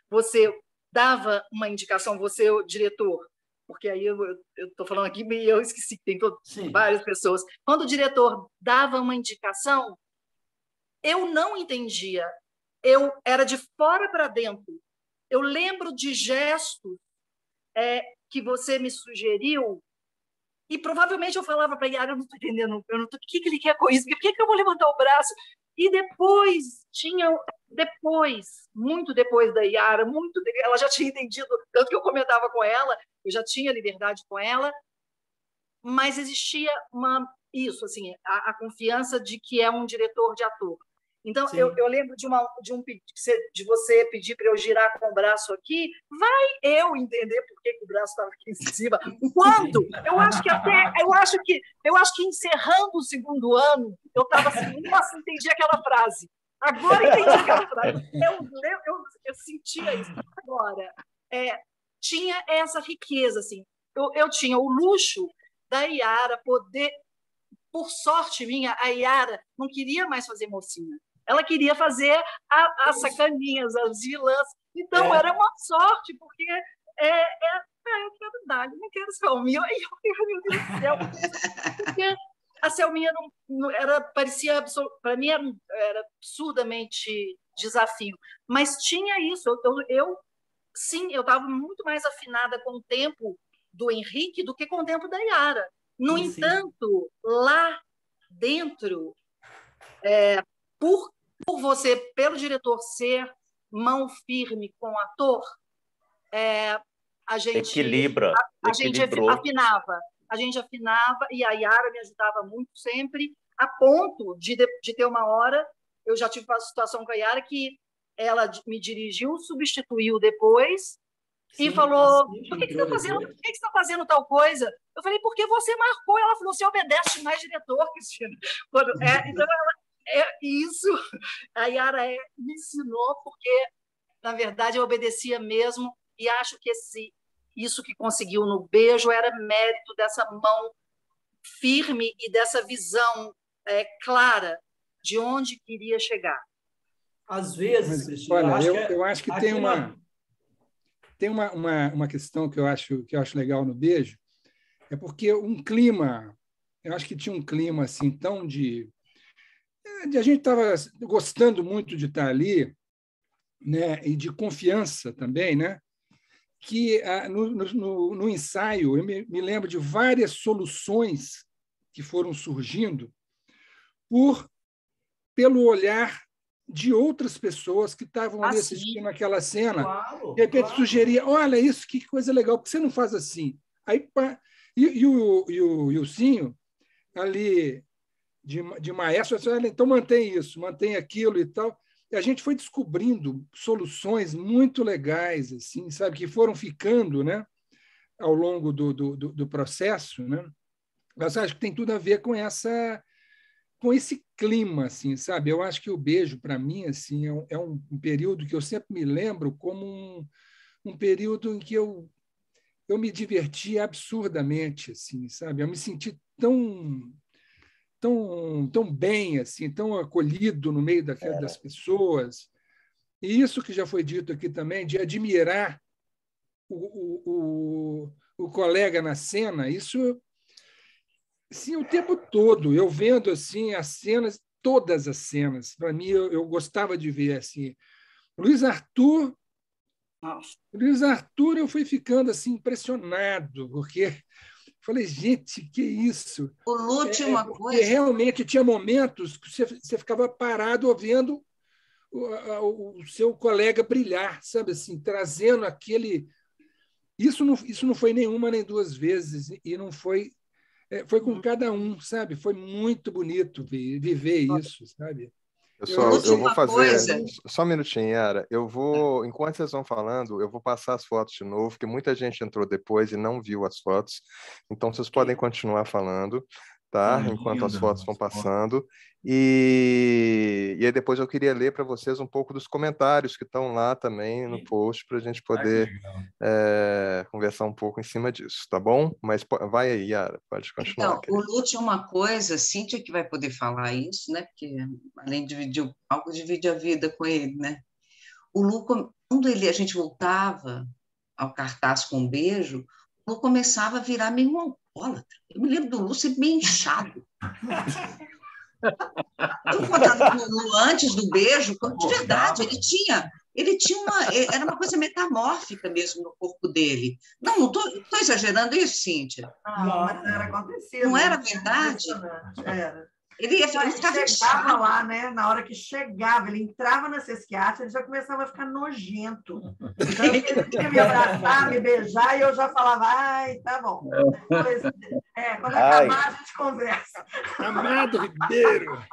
você dava uma indicação, você, o diretor, porque aí eu estou falando aqui e eu esqueci que tem várias pessoas. Quando o diretor dava uma indicação, eu não entendia. Eu era de fora para dentro. Eu lembro de gestos que você me sugeriu e provavelmente eu falava para a Yara, eu não estou entendendo, o que ele quer com isso? Por que eu vou levantar o braço? E muito depois da Yara, ela já tinha entendido, tanto que eu comentava com ela, eu já tinha liberdade com ela, mas existia isso, assim, a confiança de que é um diretor de ator. Então, eu lembro de você pedir para eu girar com o braço aqui, vai eu entender por que o braço estava aqui em cima. Quando? Eu acho que encerrando o segundo ano, eu estava assim, nossa, entendi aquela frase. Agora entendi aquela frase. Eu sentia isso. Agora, tinha essa riqueza, assim. Eu tinha o luxo da Yara poder... Por sorte minha, a Yara não queria mais fazer mocinha. Ela queria fazer as sacaninhas, as vilãs. Então, era uma sorte, porque eu quero dar, eu não quero Selminha. Aí eu, meu Deus do céu. Porque a Selminha parecia, para mim, era absurdamente desafio. Mas tinha isso. Sim, eu estava muito mais afinada com o tempo do Henrique do que com o tempo da Yara. No entanto, lá dentro, pelo diretor ser mão firme com o ator, a gente afinava. A gente afinava e a Yara me ajudava muito sempre, a ponto de ter uma hora, eu já tive uma situação com a Yara que ela me dirigiu, substituiu depois, e falou, por que você está fazendo tal coisa? Eu falei, porque você marcou. Ela falou, você obedece mais diretor, Cristina. Então, isso a Yara me ensinou, porque, na verdade, eu obedecia mesmo, e acho que isso que conseguiu no Beijo era mérito dessa mão firme e dessa visão clara de onde queria chegar. Às vezes, Cristina... Olha, eu acho que tem uma... Tem uma questão que eu acho legal no Beijo, é porque um clima, eu acho que tinha um clima assim tão de a gente estava gostando muito de estar ali, né, e de confiança também, né, que no ensaio eu me lembro de várias soluções que foram surgindo pelo olhar de outras pessoas que estavam ali assistindo aquela cena. Claro, de repente sugeria, olha, isso, que coisa legal, por que você não faz assim? Aí, e o Ilcinho, ali, de maestro, disse, olha, então mantém isso, mantém aquilo e tal. E a gente foi descobrindo soluções muito legais, assim, sabe, que foram ficando, né, ao longo do processo, né? Mas acho que tem tudo a ver com esse clima, assim, sabe? Eu acho que o Beijo, para mim, assim, é um período que eu sempre me lembro como um período em que eu me diverti absurdamente, assim, sabe? Eu me senti tão bem, assim, tão acolhido no meio das pessoas. E isso que já foi dito aqui também, de admirar o colega na cena, isso... Sim, o tempo todo, eu vendo assim as cenas, todas as cenas. Para mim, eu gostava de ver assim. Luiz Arthur, eu fui ficando assim impressionado, porque falei, gente, que isso? Última coisa. Realmente tinha momentos que você ficava parado vendo o seu colega brilhar, sabe assim, trazendo aquele... Isso não foi nenhuma nem duas vezes, e não foi... foi com cada um, sabe? Foi muito bonito viver isso, sabe? Pessoal, eu vou fazer... Só um minutinho, Yara. Enquanto vocês vão falando, eu vou passar as fotos de novo, porque muita gente entrou depois e não viu as fotos. Então, vocês podem continuar falando, tá? Enquanto as fotos vão passando. E aí depois eu queria ler para vocês um pouco dos comentários que estão lá também no post, para a gente poder conversar um pouco em cima disso, tá bom? Mas vai aí, Yara, pode continuar. Então, o Lu tinha uma coisa, Cíntia que vai poder falar isso, né? Porque além de dividir o palco, divide a vida com ele, né? O Lu, quando a gente voltava ao cartaz com um beijo, o Lu começava a virar meio um alcoólatra. Eu me lembro do Lu sempre meio inchado. Eu contava com o Lu antes do beijo, de verdade, ele tinha era uma coisa metamórfica mesmo no corpo dele. Não estou exagerando isso, Cíntia? Não, mas era acontecido. Não era verdade? Era. Ele chegava lá, né? Na hora que chegava, ele entrava na Sesquiate, ele já começava a ficar nojento. Então, ele queria me abraçar, me beijar, e eu já falava, ai, tá bom. Quando acabar, a gente conversa. Amado Ribeiro!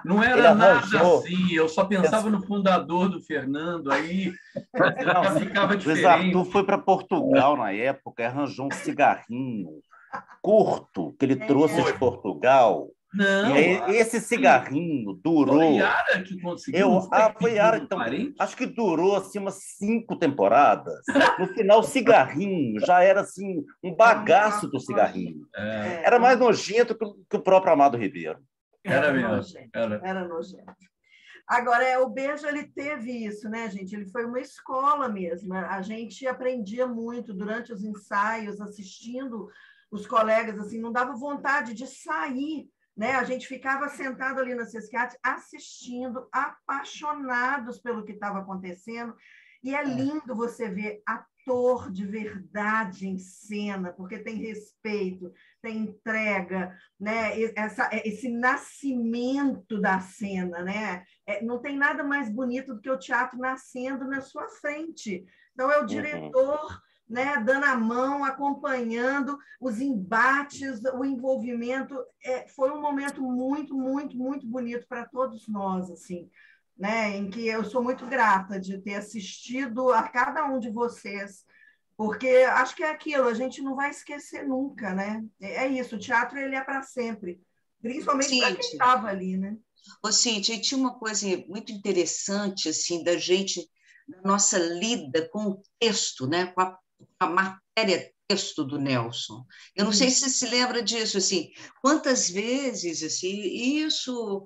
Não era nada assim, eu só pensava no fundador do Fernando, aí já ficava diferente. O Arthur foi para Portugal na época, arranjou um cigarrinho curto que ele trouxe de Portugal. Não, e aí, esse cigarrinho durou. Foi Yara que conseguiu. Foi Yara, então. Acho que durou assim, umas 5 temporadas. No final, o cigarrinho já era assim, um bagaço do cigarrinho. Era mais nojento que o próprio Amado Ribeiro. Era mesmo. Era nojento. Agora, o beijo, ele teve isso, né, gente? Ele foi uma escola mesmo. A gente aprendia muito durante os ensaios, assistindo os colegas, assim, não dava vontade de sair. Né? A gente ficava sentado ali na Sesquiate assistindo, apaixonados pelo que estava acontecendo, e é lindo você ver ator de verdade em cena, porque tem respeito, tem entrega, né? Esse nascimento da cena, né? Não tem nada mais bonito do que o teatro nascendo na sua frente. Então, é o diretor... né, dando a mão, acompanhando os embates, o envolvimento. Foi um momento muito, muito, muito bonito para todos nós, assim, né, em que eu sou muito grata de ter assistido a cada um de vocês, porque acho que é aquilo, a gente não vai esquecer nunca, né? É isso, o teatro ele é para sempre, principalmente para quem estava ali, né? Ô, Cíntia, tinha uma coisa muito interessante, assim, da nossa lida com o texto, né, com a matéria texto do Nelson. Eu não sei se você se lembra disso, assim, quantas vezes, assim, eu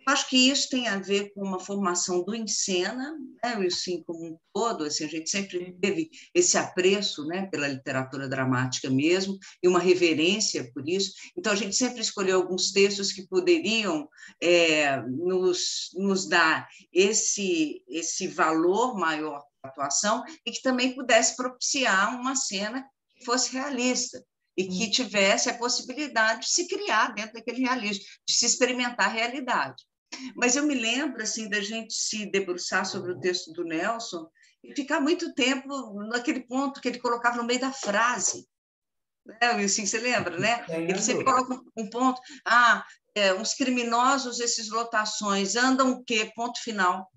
acho que isso tem a ver com uma formação do Encena, né, assim, como um todo, assim, a gente sempre teve esse apreço, né, pela literatura dramática mesmo, e uma reverência por isso, então a gente sempre escolheu alguns textos que poderiam nos dar esse valor maior para a atuação e que também pudesse propiciar uma cena que fosse realista e que tivesse a possibilidade de se criar dentro daquele realismo, de se experimentar a realidade. Mas eu me lembro assim da gente se debruçar sobre o texto do Nelson e ficar muito tempo naquele ponto que ele colocava no meio da frase. Assim, você lembra, né? Ele sempre coloca um ponto. Uns criminosos, esses lotações, andam o quê? Ponto final.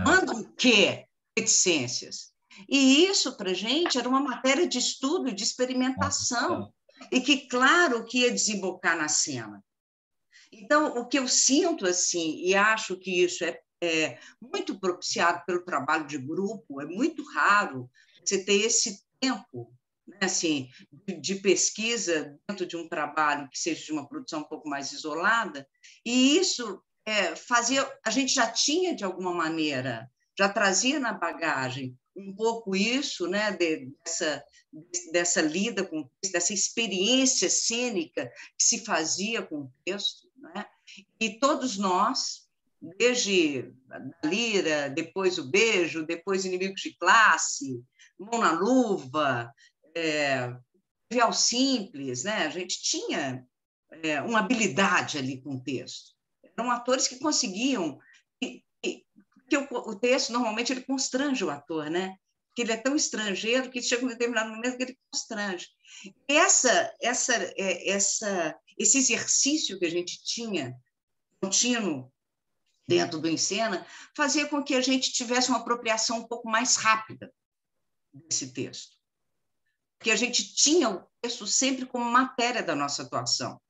Andam o quê? Reticências. E isso, para a gente, era uma matéria de estudo e de experimentação. E que, claro, que ia desembocar na cena. Então, o que eu sinto, assim, e acho que isso é muito propiciado pelo trabalho de grupo, é muito raro você ter esse tempo, né, assim, de pesquisa dentro de um trabalho que seja de uma produção um pouco mais isolada, e isso fazia... A gente já tinha, de alguma maneira, já trazia na bagagem um pouco isso, né, dessa lida com o texto, dessa experiência cênica que se fazia com o texto, né? E todos nós, desde a Lira, depois o Beijo, depois Inimigos de Classe, Mão na Luva, Trivial Simples, né? A gente tinha uma habilidade ali com o texto. Eram atores que conseguiam... Porque o texto, normalmente, ele constrange o ator, né? que ele é tão estrangeiro que chega um determinado momento que ele constrange. Esse exercício que a gente tinha, contínuo, dentro do Encena, fazia com que a gente tivesse uma apropriação um pouco mais rápida desse texto. Porque a gente tinha o texto sempre como matéria da nossa atuação.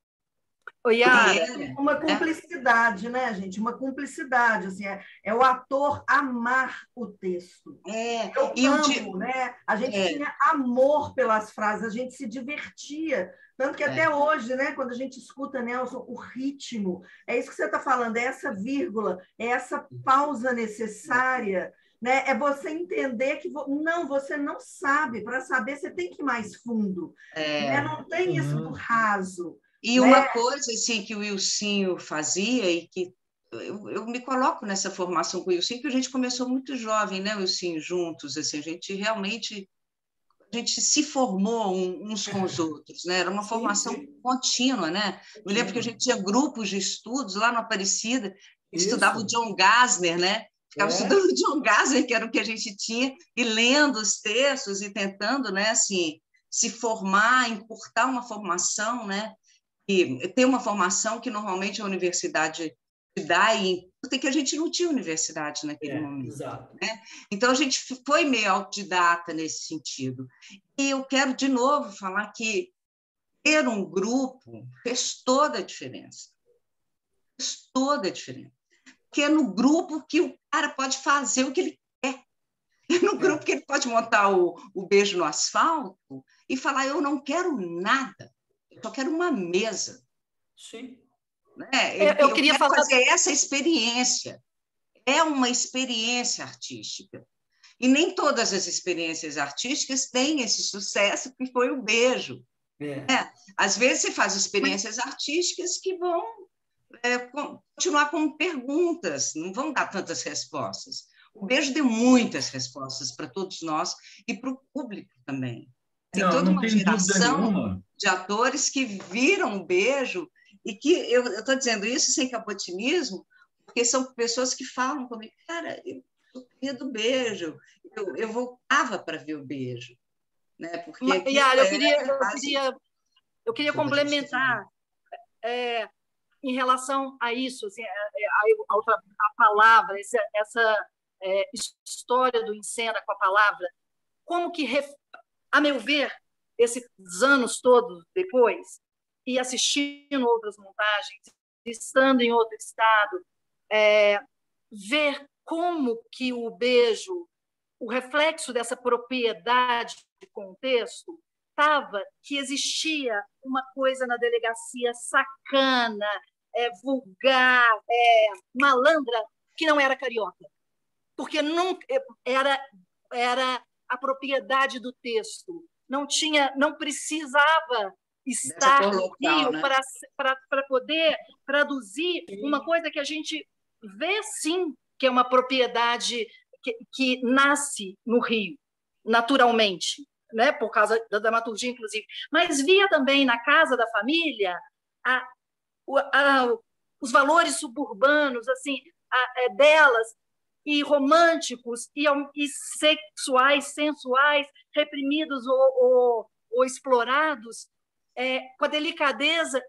Uma cumplicidade, né, gente? Uma cumplicidade. Assim, é o ator amar o texto. Eu amo, né? A gente tinha amor pelas frases, a gente se divertia. Tanto que até hoje, né, quando a gente escuta, Nelson, o ritmo, é isso que você está falando, é essa vírgula, é essa pausa necessária, né? É você entender que você não sabe, para saber você tem que ir mais fundo. Né? Não tem isso do raso. E uma coisa assim, que o Ilcinho fazia, e que eu me coloco nessa formação com o Ilcinho, que a gente começou muito jovem, né, o Ilcinho, juntos, assim, a gente se formou uns com os outros, né? Era uma formação contínua, né? Eu lembro que a gente tinha grupos de estudos lá no Aparecida, estudava o John Gassner, né? Ficava estudando o John Gassner, que era o que a gente tinha, e lendo os textos e tentando, né, assim, se formar, encurtar uma formação, né? E ter uma formação que normalmente a universidade dá, e que a gente não tinha universidade naquele momento. Exato. Né? Então, a gente foi meio autodidata nesse sentido. E eu quero, de novo, falar que ter um grupo fez toda a diferença. Fez toda a diferença. Porque é no grupo que o cara pode fazer o que ele quer. É no grupo que ele pode montar o Beijo no Asfalto e falar, eu não quero nada, eu só quero uma mesa. Sim. Né? Eu quero fazer essa experiência. É uma experiência artística. E nem todas as experiências artísticas têm esse sucesso que foi o Beijo. Às vezes você faz experiências artísticas que vão continuar como perguntas, não vão dar tantas respostas. O Beijo deu muitas respostas para todos nós e para o público também. Tem toda uma geração de atores que viram o Beijo e que, eu estou dizendo isso sem capotinismo, porque são pessoas que falam comigo, cara, eu queria do Beijo, eu voltava para ver o Beijo. Né? Porque eu queria complementar em relação a isso, assim, a palavra, essa história do Encena com a palavra, como que, a meu ver, esses anos todos depois, e assistindo outras montagens, estando em outro estado, ver como que o Beijo, o reflexo dessa propriedade de contexto, que existia uma coisa na delegacia sacana, vulgar, malandra, que não era carioca. Porque não era a propriedade do texto. Não precisava estar no Rio, né? para poder traduzir uma coisa que a gente vê, sim, que é uma propriedade que nasce no Rio, naturalmente, né? Por causa da dramaturgia, inclusive. Mas via também na Casa da Família os valores suburbanos assim, delas, e românticos, e sexuais, sensuais, reprimidos ou explorados, com a delicadeza,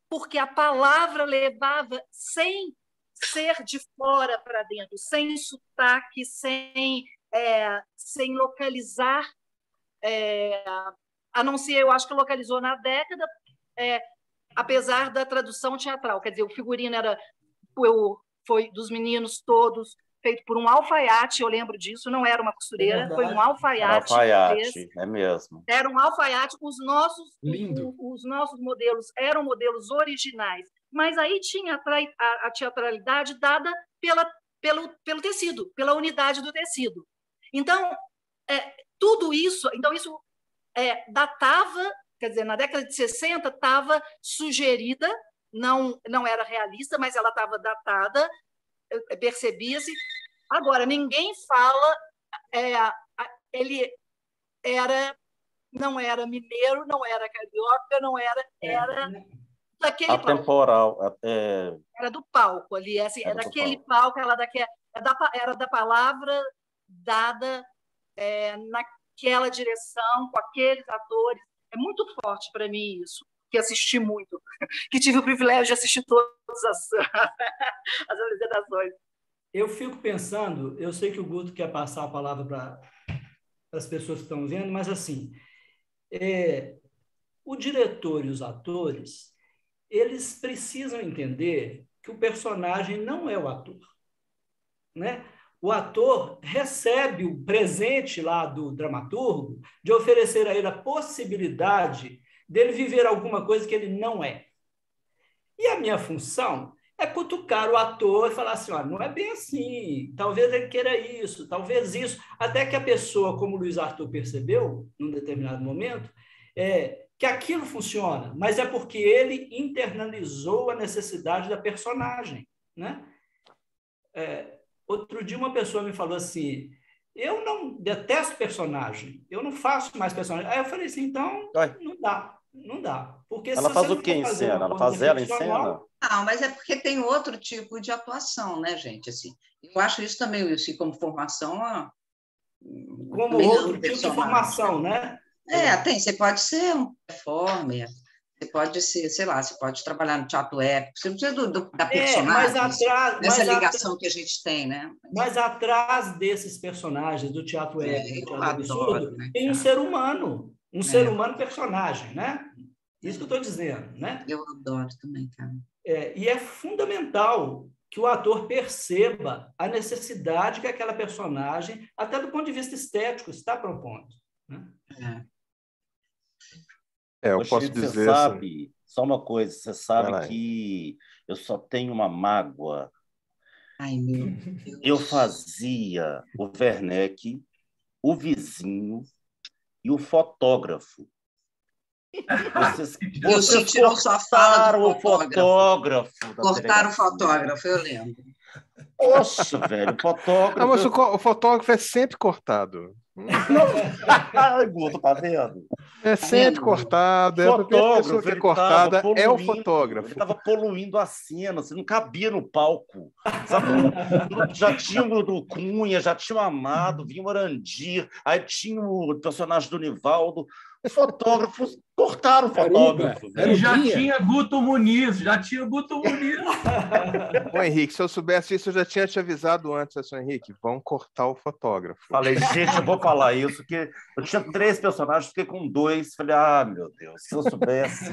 porque a palavra levava sem ser de fora para dentro, sem sotaque, sem localizar, a não ser, eu acho que localizou na década, apesar da tradução teatral. Quer dizer, o figurino foi dos meninos todos, feito por um alfaiate, eu lembro disso, não era uma costureira, foi um alfaiate. Alfaiate, é mesmo. Era um alfaiate, os nossos modelos eram modelos originais, mas aí tinha a teatralidade dada pelo tecido, pela unidade do tecido. Então, tudo isso, isso datava, quer dizer, na década de 60 estava sugerida, não era realista, mas ela estava datada, percebia-se. Agora, ninguém fala, ele não era mineiro, não era carioca, não era daquele atemporal, palco. Era do palco ali, assim, era daquele palco, era da palavra dada naquela direção, com aqueles atores. É muito forte para mim isso, que assisti muito, que tive o privilégio de assistir todas as apresentações. Eu fico pensando, eu sei que o Guto quer passar a palavra para as pessoas que estão vendo, mas assim, o diretor e os atores, eles precisam entender que o personagem não é o ator, né? O ator recebe o presente lá do dramaturgo de oferecer a ele a possibilidade dele viver alguma coisa que ele não é. E a minha função é cutucar o ator e falar assim, ó, não é bem assim, talvez ele queira isso, talvez isso, até que a pessoa, como o Luiz Arthur percebeu, num determinado momento, que aquilo funciona, mas é porque ele internalizou a necessidade da personagem, né? Outro dia uma pessoa me falou assim, eu não detesto personagem, eu não faço mais personagem. Aí eu falei assim, então não dá. Porque ela faz o que em cena? Ela faz ela em cena? Não, mas é porque tem outro tipo de atuação, né, gente? Assim, eu acho isso também, Wilson, como formação... Como outro tipo de formação, né? Tem. Você pode ser um performer, você pode ser, sei lá, você pode trabalhar no teatro épico, você não precisa da personagem, dessa ligação que a gente tem, né? Mas atrás desses personagens do teatro épico, do teatro absurdo, né, tem um ser humano, ser humano personagem, né? Isso que eu estou dizendo, né? Eu adoro também, cara. E é fundamental que o ator perceba a necessidade que aquela personagem, até do ponto de vista estético, está propondo, né? Eu posso dizer... Você sabe, só uma coisa, você sabe que eu só tenho uma mágoa. Ai, meu Deus. Eu fazia o Werneck, o vizinho e o fotógrafo. Vocês cortaram o fotógrafo. Cortaram o fotógrafo, eu lembro. Poxa, velho, o fotógrafo... mas o fotógrafo é sempre cortado. Ai, Guto, tá vendo? É sempre cortado. A pessoa que é cortada é o fotógrafo. Ele estava poluindo a cena, você não cabia no palco. Sabe? Já tinha o Cunha, já tinha o Amado, vinha o Arandir, aí tinha o personagem do Nivaldo. Os fotógrafos cortaram o fotógrafo. Já tinha Guto Muniz. Ô, Henrique, se eu soubesse isso, eu já tinha te avisado antes, seu Henrique. Vão cortar o fotógrafo. Falei, gente, eu vou falar isso, porque eu tinha 3 personagens, fiquei com 2. Falei, meu Deus, se eu soubesse.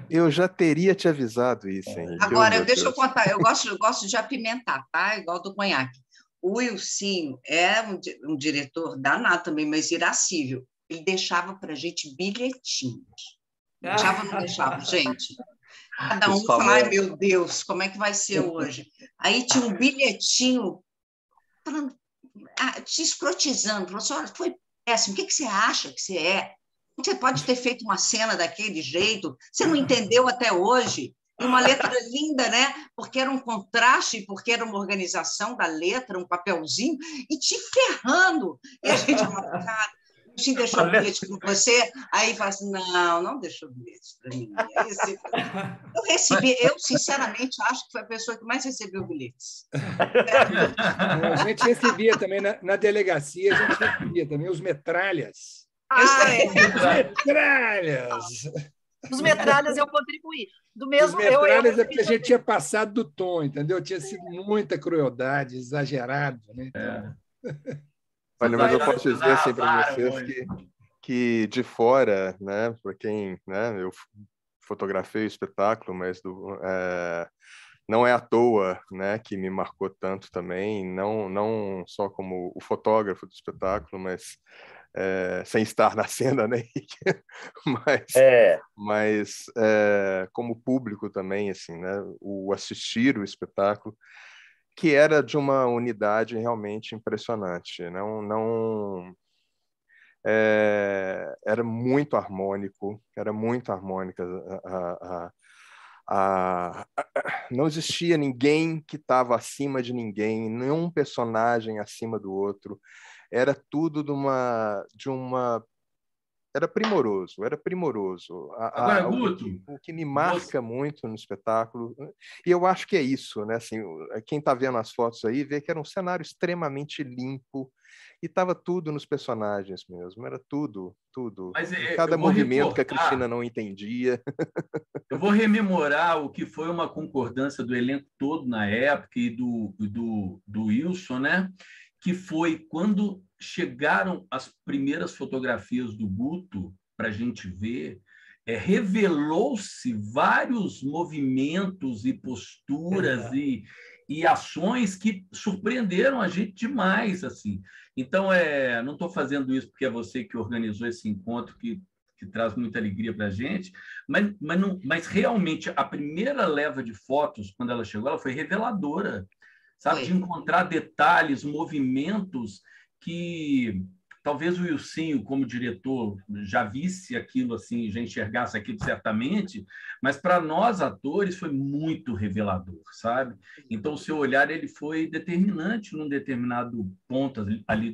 Eu já teria te avisado isso, Henrique. Agora, deixa eu contar, eu gosto de apimentar, tá? Igual do conhaque. O Wilson é um diretor danado também, mas irascível. Ele deixava para a gente bilhetinhos. Deixava ou não deixava, gente? Cada um fala, ai, meu Deus, como é que vai ser hoje? Aí tinha um bilhetinho falando, te escrotizando, falando assim, olha, foi péssimo, o que você acha que você é? Você pode ter feito uma cena daquele jeito, você não entendeu até hoje? E uma letra linda, né? Porque era um contraste, porque era uma organização da letra, um papelzinho, e te ferrando. E a gente falava, cara, Sim, deixou bilhete para você, aí fala assim, não deixou bilhete para mim. Eu recebi, eu sinceramente acho que foi a pessoa que mais recebeu bilhetes. A gente recebia também na delegacia, a gente recebia também os metralhas. Metralhas! Os metralhas eu contribuí. Os metralhas é porque a gente tinha passado do tom, entendeu? Tinha sido muita crueldade, exagerado. Né? Então... Olha, mas eu posso dizer assim para vocês que de fora, né, para quem, né, eu fotografei o espetáculo, mas não é à toa, né, que me marcou tanto também, não só como o fotógrafo do espetáculo, mas sem estar na cena, né, mas como público também, assim, né, o assistir o espetáculo, que era de uma unidade realmente impressionante. Era muito harmônico, não existia ninguém que estava acima de ninguém, nenhum personagem acima do outro. Era tudo de uma era primoroso, era primoroso. Agora, Guto, o que me marca muito no espetáculo, e eu acho que é isso, né? Assim, quem está vendo as fotos aí vê que era um cenário extremamente limpo e estava tudo nos personagens mesmo, era tudo, tudo. Mas cada movimento que a Cristina não entendia. Eu vou rememorar o que foi uma concordância do elenco todo na época e do Wilson, né? Que foi quando chegaram as primeiras fotografias do Guto para a gente ver, revelou-se vários movimentos e posturas e ações que surpreenderam a gente demais, assim. Então, não estou fazendo isso porque é você que organizou esse encontro que traz muita alegria para a gente, mas realmente a primeira leva de fotos, quando ela chegou, ela foi reveladora, sabe? De encontrar detalhes, movimentos que talvez o Ilcinho, como diretor, já visse aquilo assim, já enxergasse aquilo certamente, mas para nós, atores, foi muito revelador, sabe? Então, o seu olhar ele foi determinante num determinado ponto ali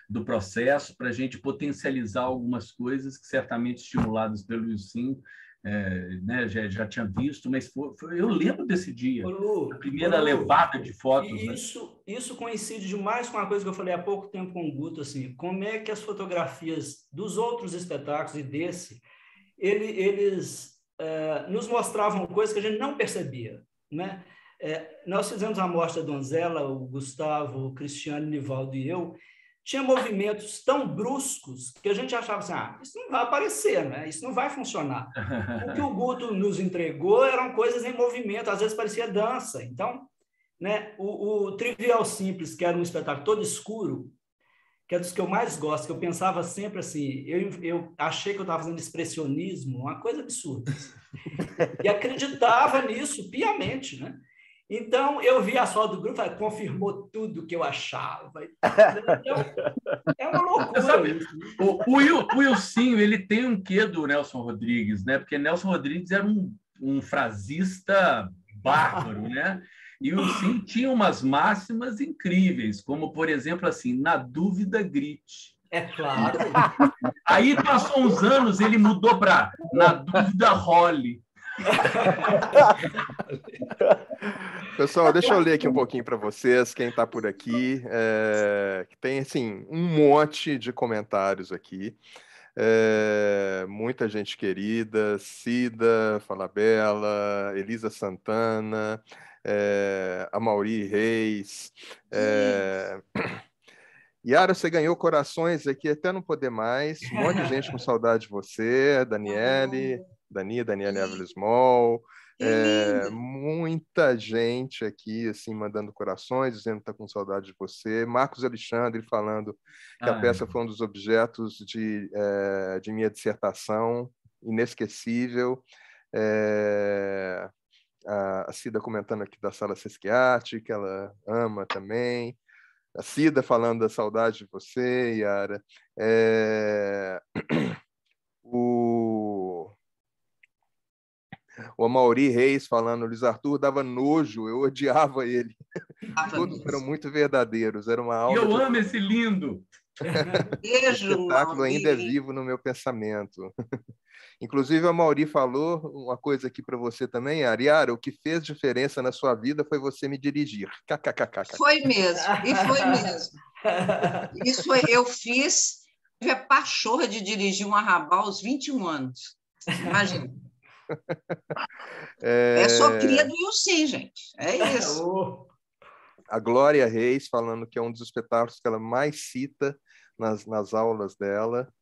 do processo para a gente potencializar algumas coisas que certamente estimuladas pelo Ilcinho, né, já tinha visto, mas eu lembro desse dia, a primeira levada de fotos. E isso coincide demais com uma coisa que eu falei há pouco tempo com o Guto, assim, como é que as fotografias dos outros espetáculos e desse, eles nos mostravam coisas que a gente não percebia, né? Nós fizemos a Mostra Donzela, o Gustavo, o Cristiano, o Nivaldo e eu, tinha movimentos tão bruscos que a gente achava assim, isso não vai aparecer, né? Isso não vai funcionar. O que o Guto nos entregou eram coisas em movimento, às vezes parecia dança. Então, né, o Trivial Simples, que era um espetáculo todo escuro, que é dos que eu mais gosto, que eu pensava sempre assim, eu achei que eu estava fazendo expressionismo, uma coisa absurda. E acreditava nisso piamente, né? Então, eu vi a foto do grupo, confirmou tudo que eu achava. Então, é uma loucura. Sabe, o Wilcinho, ele tem um quê do Nelson Rodrigues, né? Porque Nelson Rodrigues era um frasista bárbaro, né? E o Wilcinho tinha umas máximas incríveis, como, por exemplo, assim, na dúvida, grite. É claro. Aí, passou uns anos, ele mudou para na dúvida, role. Pessoal, deixa eu ler aqui um pouquinho para vocês, quem está por aqui, que tem assim, um monte de comentários aqui, muita gente querida, Cida Falabella, Elisa Santana, a Mauri Reis, Yara, você ganhou corações aqui até não poder mais, um monte de gente com saudade de você, Daniele Áviles Moll, muita gente aqui assim mandando corações, dizendo que está com saudade de você. Marcos Alexandre falando que a peça foi um dos objetos de minha dissertação, inesquecível. A Cida comentando aqui da Sala Sesquiate, que ela ama também. A Cida falando da saudade de você, Yara. O Amaury Reis falando, Luiz Arthur dava nojo, eu odiava ele. Todos eram muito verdadeiros, era uma aula. E eu amo esse lindo. Beijo, o espetáculo ainda é vivo no meu pensamento. Inclusive, a Mauri falou uma coisa aqui para você também, Yara, o que fez diferença na sua vida foi você me dirigir. Foi mesmo, e foi mesmo. Isso foi, eu tive a pachorra de dirigir um Arrabal aos 21 anos. Imagina. Sou cria do Ilcinho, gente. É isso. A Glória Reis falando que é um dos espetáculos que ela mais cita nas aulas dela.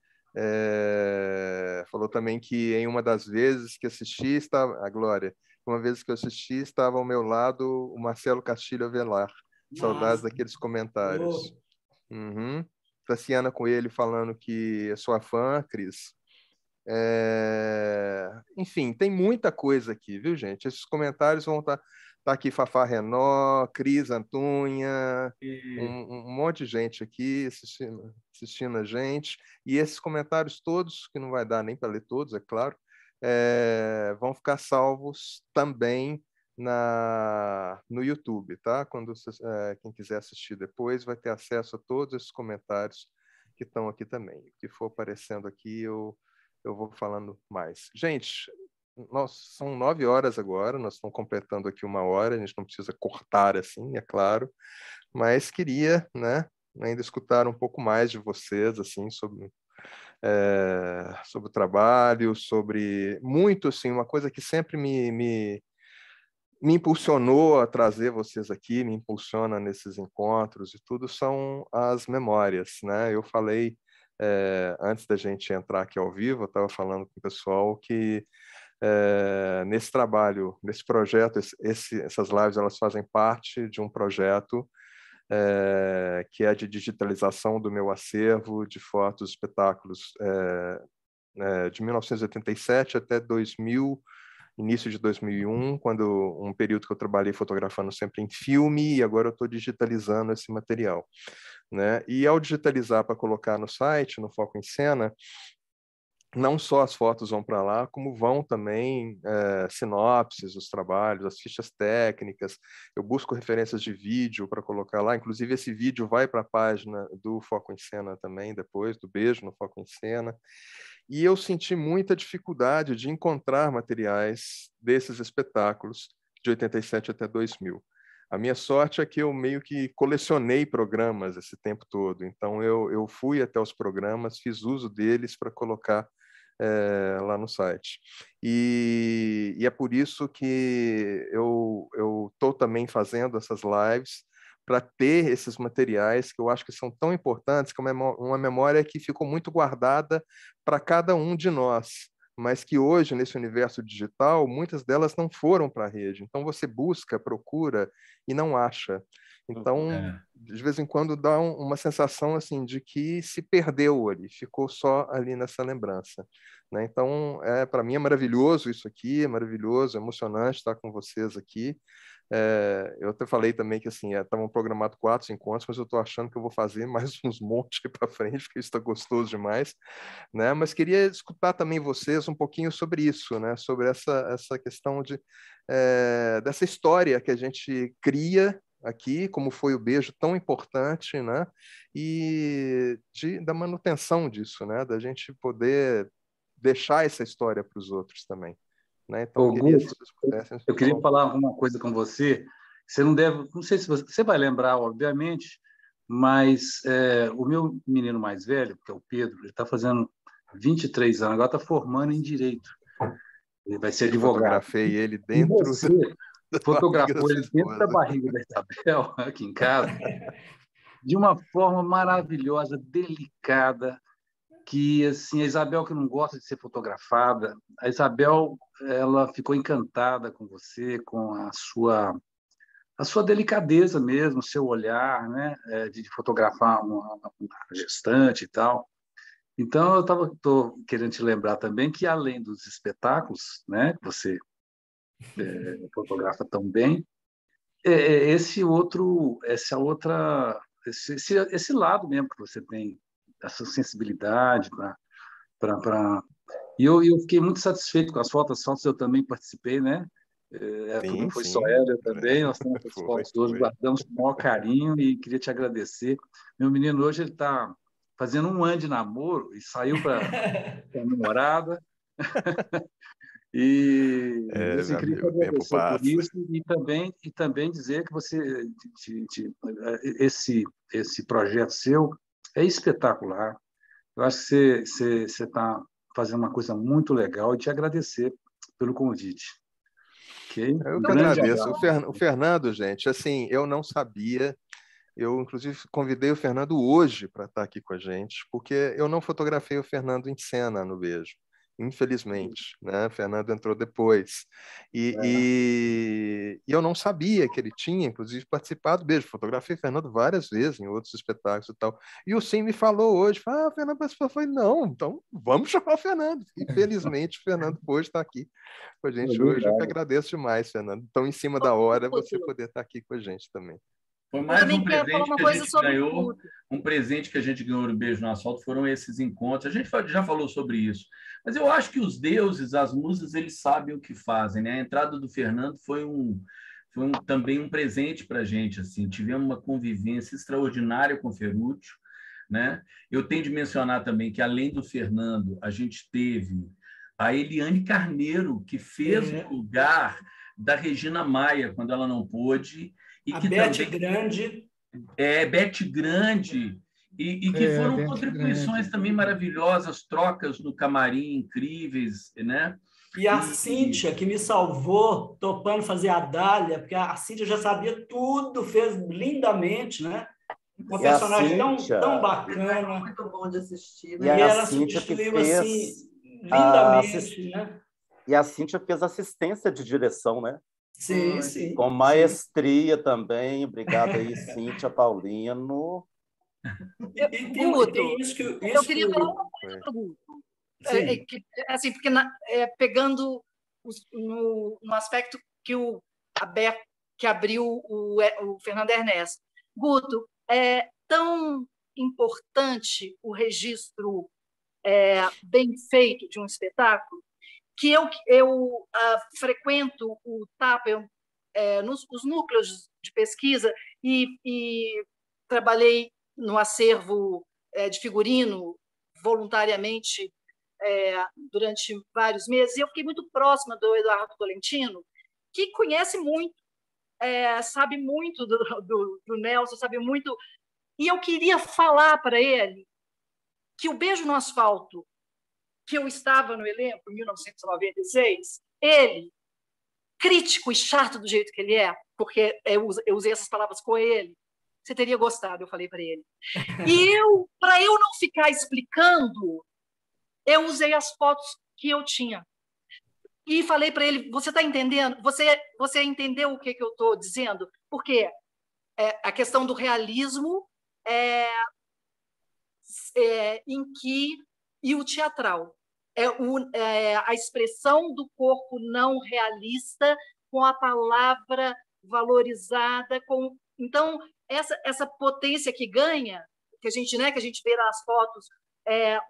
Falou também que em uma das vezes que assisti, a Glória, uma vez que eu assisti, estava ao meu lado o Marcelo Castilho Avelar. Saudades daqueles comentários. Tassiana Coelho falando que é sua fã, Cris. Enfim, tem muita coisa aqui, viu, gente? Esses comentários vão estar aqui, Fafá Renó, Cris Antunha, um monte de gente aqui assistindo a gente. E esses comentários todos, que não vai dar nem para ler todos, é claro, vão ficar salvos também no YouTube, tá? Quem quiser assistir depois vai ter acesso a todos esses comentários que estão aqui também. O que for aparecendo aqui, eu vou falando mais. Gente, são 9 horas agora, nós estamos completando aqui 1 hora, a gente não precisa cortar assim, é claro, mas queria, né, ainda escutar um pouco mais de vocês, assim, sobre o trabalho, sobre muito, assim, uma coisa que sempre me impulsionou a trazer vocês aqui, me impulsiona nesses encontros e tudo, são as memórias, né? Eu falei, antes da gente entrar aqui ao vivo, eu estava falando com o pessoal que nesse trabalho, nesse projeto, essas lives, elas fazem parte de um projeto que é de digitalização do meu acervo de fotos, espetáculos de 1987 até 2000, início de 2001, um período que eu trabalhei fotografando sempre em filme, e agora eu estou digitalizando esse material, né? E ao digitalizar para colocar no site, no Foco em Cena, não só as fotos vão para lá, como vão também sinopses dos trabalhos, as fichas técnicas. Eu busco referências de vídeo para colocar lá. Inclusive, esse vídeo vai para a página do Foco em Cena também, depois, do Beijo no Foco em Cena. E eu senti muita dificuldade de encontrar materiais desses espetáculos de 87 até 2000. A minha sorte é que eu meio que colecionei programas esse tempo todo. Então, eu fui até os programas, fiz uso deles para colocar lá no site. E é por isso que eu estou também fazendo essas lives para ter esses materiais que eu acho que são tão importantes, que uma memória que ficou muito guardada para cada um de nós, mas que hoje, nesse universo digital, muitas delas não foram para a rede. Então, você busca, procura e não acha. Então, de vez em quando, dá uma sensação assim de que se perdeu ali, ficou só ali nessa lembrança, né? Então, para mim é maravilhoso isso aqui, é maravilhoso, é emocionante estar com vocês aqui. Eu até falei também que assim, estavam programados 4, 5 anos, mas eu estou achando que eu vou fazer mais uns montes para frente, porque isso está gostoso demais, né? Mas queria escutar também vocês um pouquinho sobre isso, né? Sobre essa questão dessa história que a gente cria aqui, como foi o Beijo tão importante, né? E da manutenção disso, né? Da gente poder deixar essa história para os outros também, né? Então, eu queria falar uma coisa com você. Você não deve, não sei se você vai lembrar, obviamente, mas o meu menino mais velho, que é o Pedro, ele está fazendo 23 anos, agora está formando em Direito. Ele vai ser advogado. Eu fotografei ele dentro... Você fotografou ele dentro da barriga da Isabel, aqui em casa, de uma forma maravilhosa, delicada, que assim, a Isabel, que não gosta de ser fotografada, a Isabel, ela ficou encantada com você, com a sua delicadeza mesmo, o seu olhar, né, de fotografar uma gestante e tal. Então, eu estou querendo te lembrar também que, além dos espetáculos, né, que você fotografa tão bem, esse lado mesmo que você tem, essa sensibilidade para e eu fiquei muito satisfeito com as fotos eu também participei, né? Não foi só ela, eu também, nós temos as fotos hoje, guardamos com o maior carinho e queria te agradecer. Meu menino hoje ele está fazendo 1 ano de namoro e saiu para a namorada. E assim, queria agradecer por isso e também dizer que você esse projeto seu é espetacular. Eu acho que você está fazendo uma coisa muito legal e te agradecer pelo convite. Okay? Eu que agradeço. O Fernando, gente, assim, eu não sabia. Eu, inclusive, convidei o Fernando hoje para estar aqui com a gente, porque eu não fotografei o Fernando em cena no Beijo. Infelizmente, né? O Fernando entrou depois. E eu não sabia que ele tinha, inclusive, participado do Beijo. Fotografei o Fernando várias vezes em outros espetáculos e tal. E o Sim me falou hoje, o Fernando participou. Eu falei, não, então vamos chamar o Fernando. Infelizmente, o Fernando hoje está aqui com a gente hoje. Eu que agradeço demais, Fernando. Então, em cima da hora, você poder estar aqui com a gente também. Foi mais um presente que a gente ganhou, um presente que a gente ganhou no Beijo no Asfalto, foram esses encontros. A gente já falou sobre isso, mas eu acho que os deuses, as musas, eles sabem o que fazem, né? A entrada do Fernando foi também um presente para a gente, assim. Tivemos uma convivência extraordinária com o Ferruccio, né? Eu tenho de mencionar também que, além do Fernando, a gente teve a Eliane Carneiro, que fez o lugar da Regina Maia, quando ela não pôde. E a que Beth também, Grande. Beth Grande, e que foram contribuições também maravilhosas, trocas no camarim incríveis, né? E a Cíntia, que me salvou, topando fazer a Dália, porque a Cíntia já sabia tudo, fez lindamente, né? Uma personagem tão bacana. Muito bom de assistir, né? E ela substituiu assim, lindamente, né? E a Cíntia fez assistência de direção, né? Sim, sim. Com maestria também. Obrigado aí, Cíntia, Paulino. Guto, eu queria falar uma coisa para o Guto. Assim, porque pegando no aspecto que que abriu o Fernando Ernest. Guto, é tão importante o registro bem feito de um espetáculo que eu frequento o TAPA, os núcleos de pesquisa, e trabalhei no acervo de figurino voluntariamente durante vários meses, e eu fiquei muito próxima do Eduardo Tolentino, que conhece muito, sabe muito do Nelson, sabe muito, e eu queria falar para ele que o Beijo no Asfalto, que eu estava no elenco em 1996, ele, crítico e chato do jeito que ele porque eu usei essas palavras com ele, você teria gostado, eu falei para ele. E para eu não ficar explicando, eu usei as fotos que eu tinha. E falei para ele, você está entendendo? Você entendeu o que eu estou dizendo? Porque a questão do realismo e o teatral. A expressão do corpo não realista com a palavra valorizada. Então, essa potência que ganha, que a gente vê nas fotos,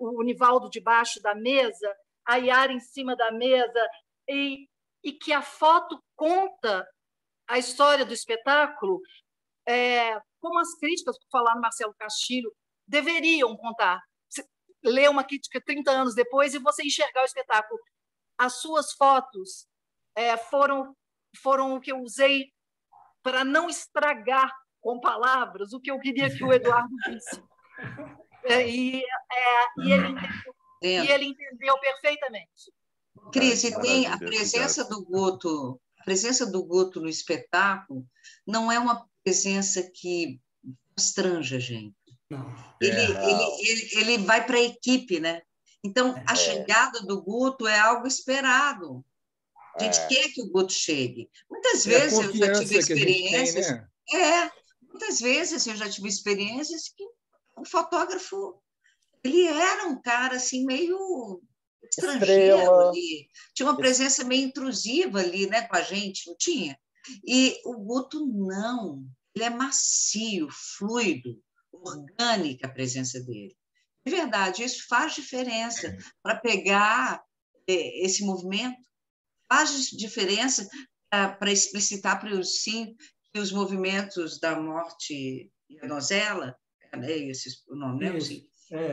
o Nivaldo debaixo da mesa, a Yara em cima da mesa, e que a foto conta a história do espetáculo, como as críticas, por falar no Marcelo Castilho, deveriam contar. Ler uma crítica 30 anos depois e você enxergar o espetáculo. As suas fotos foram o que eu usei para não estragar com palavras o que eu queria que o Eduardo disse. E ele entendeu perfeitamente. Cris, e tem a presença do Guto. A presença do Guto no espetáculo não é uma presença que constrange a gente. Não. Ele vai para a equipe, né? Então, a chegada do Guto é algo esperado. A gente quer que o Guto chegue. Muitas vezes eu já tive experiências... Tem, né? Muitas vezes eu já tive experiências que o fotógrafo ele era um cara assim, meio estrangeiro ali. Tinha uma presença meio intrusiva ali, né, com a gente, não tinha? E o Guto não. Ele é macio, fluido, orgânica a presença dele. De verdade, isso faz diferença para pegar esse movimento, faz diferença para explicitar para que os movimentos da morte e a donzela, né, esse o nome, né, assim,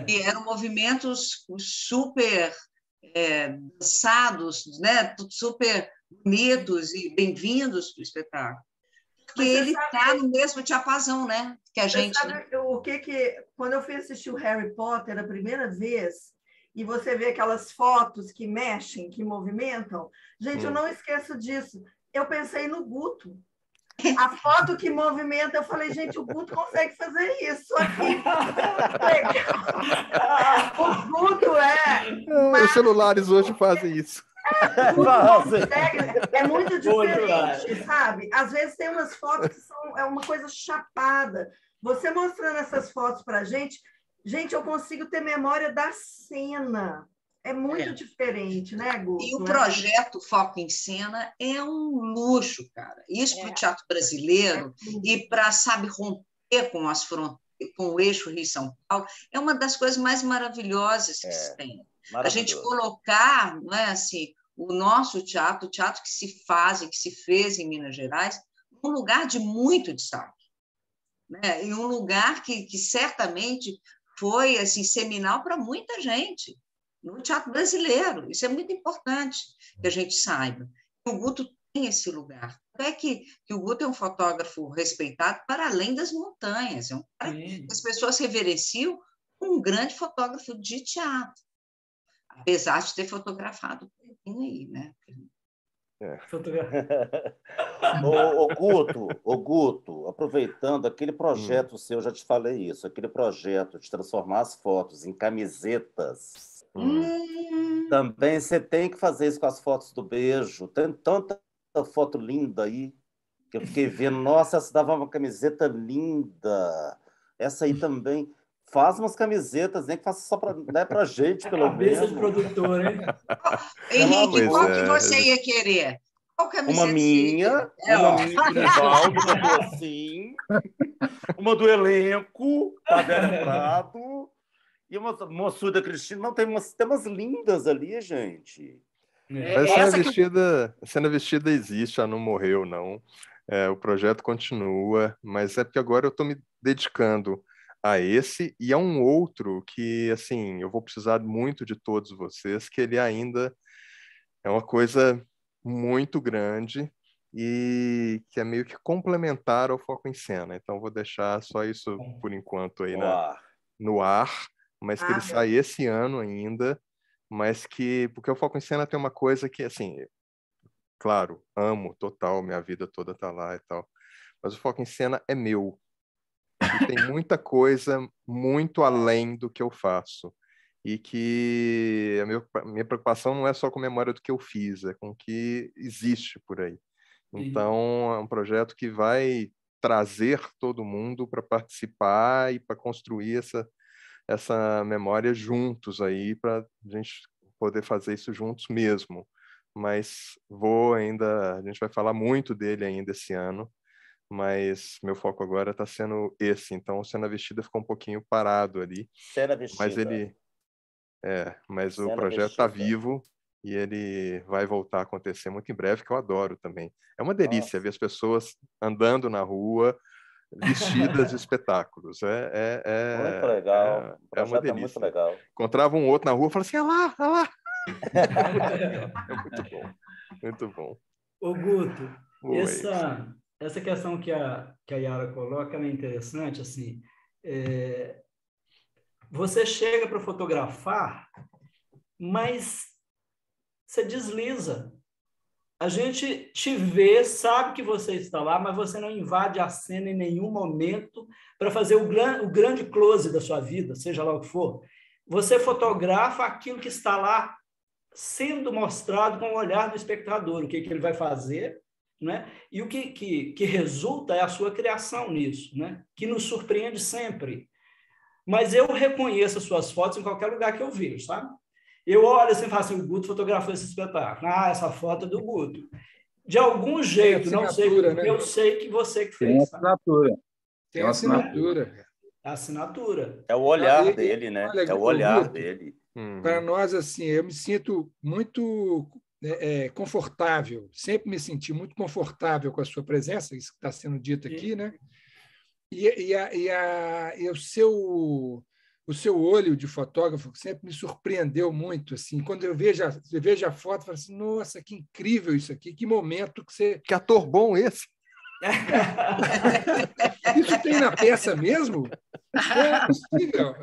que eram movimentos super dançados, né, super bonitos e bem-vindos para o espetáculo. Porque ele está no mesmo diapasão, né? Que a gente. Sabe o que quando eu fui assistir o Harry Potter a primeira vez e você vê aquelas fotos que mexem, que movimentam, gente, eu não esqueço disso. Eu pensei no Guto. A foto que movimenta, eu falei, gente, o Guto consegue fazer isso aqui. O Guto Os celulares hoje fazem isso. É muito diferente, sabe? Às vezes tem umas fotos que são uma coisa chapada. Você mostrando essas fotos para a gente, eu consigo ter memória da cena. É muito diferente, né, Guto? E o projeto Foco em Cena é um luxo, cara. Isso para o teatro brasileiro e para, sabe, romper com as fronteiras, com o eixo Rio-São Paulo, é uma das coisas mais maravilhosas que se tem. A gente colocar, não é, assim, o nosso teatro, o teatro que se faz e que se fez em Minas Gerais, num lugar de muito destaque, né? E um lugar que certamente foi assim, seminal para muita gente no teatro brasileiro. Isso é muito importante que a gente saiba. O Guto tem esse lugar. É que o Guto é um fotógrafo respeitado para além das montanhas. É um cara que as pessoas reverenciam como um grande fotógrafo de teatro. Apesar de ter fotografado um pouquinho aí, né? Ô Guto, aproveitando aquele projeto seu, eu já te falei isso, aquele projeto de transformar as fotos em camisetas. Também você tem que fazer isso com as fotos do beijo. Tem tanta foto linda aí que eu fiquei vendo. Nossa, essa dava uma camiseta linda. Essa aí também. Faz umas camisetas, nem que faça só para gente, pelo menos. Cabeça de produtor, hein? Henrique, qual que você ia querer? Qual camiseta? Uma minha do Nivaldo, uma do assim, uma do elenco, da Adélia Prado, e uma sua da Cristina. Não, tem umas lindas ali, gente. Mas cena vestida existe, ela não morreu, não. O projeto continua, mas é porque agora eu estou me dedicando a esse e a um outro que, assim, eu vou precisar muito de todos vocês, que ele ainda é uma coisa muito grande e que é meio que complementar ao Foco em Cena. Então, vou deixar só isso, por enquanto, aí no ar, mas que ele sai esse ano ainda, mas que... Porque o Foco em Cena tem uma coisa que, assim, claro, amo total, minha vida toda tá lá e tal, mas o Foco em Cena é meu. E tem muita coisa muito além do que eu faço. E que a minha preocupação não é só com a memória do que eu fiz, é com o que existe por aí. Então, é um projeto que vai trazer todo mundo para participar e para construir essa memória juntos aí, para a gente poder fazer isso juntos mesmo. Mas a gente vai falar muito dele ainda esse ano, mas meu foco agora está sendo esse. Então, Cena Vestida ficou um pouquinho parado ali. Cena Vestida. Mas o projeto está vivo e ele vai voltar a acontecer muito em breve, que eu adoro também. É uma delícia ver as pessoas andando na rua, vestidas de espetáculos. Muito legal. É uma delícia. Muito legal. Encontrava um outro na rua e falava assim, olha lá. É muito bom. Muito bom. Ô, Guto, essa questão que a Yara coloca é interessante, assim, você chega para fotografar, mas você desliza. A gente te vê, sabe que você está lá, mas você não invade a cena em nenhum momento para fazer o grande close da sua vida, seja lá o que for. Você fotografa aquilo que está lá sendo mostrado com o olhar do espectador, o que ele vai fazer, né? E o que resulta é a sua criação nisso, né? Que nos surpreende sempre. Mas eu reconheço as suas fotos em qualquer lugar que eu vejo, sabe? Eu olho assim e falo assim, o Guto fotografou esse espetáculo. Essa foto é do Guto. De algum jeito, não sei, né? Eu sei que você que fez. Tem assinatura. A assinatura. É o olhar dele, né? É o olhar dele. Para nós, assim, eu me sinto muito confortável, sempre me senti muito confortável com a sua presença, isso que está sendo dito aqui, né? E o seu olho de fotógrafo sempre me surpreendeu muito, assim, quando eu vejo a foto, eu falo assim, nossa, que incrível isso aqui, que momento que você... Que ator bom esse! Isso tem na peça mesmo? É possível.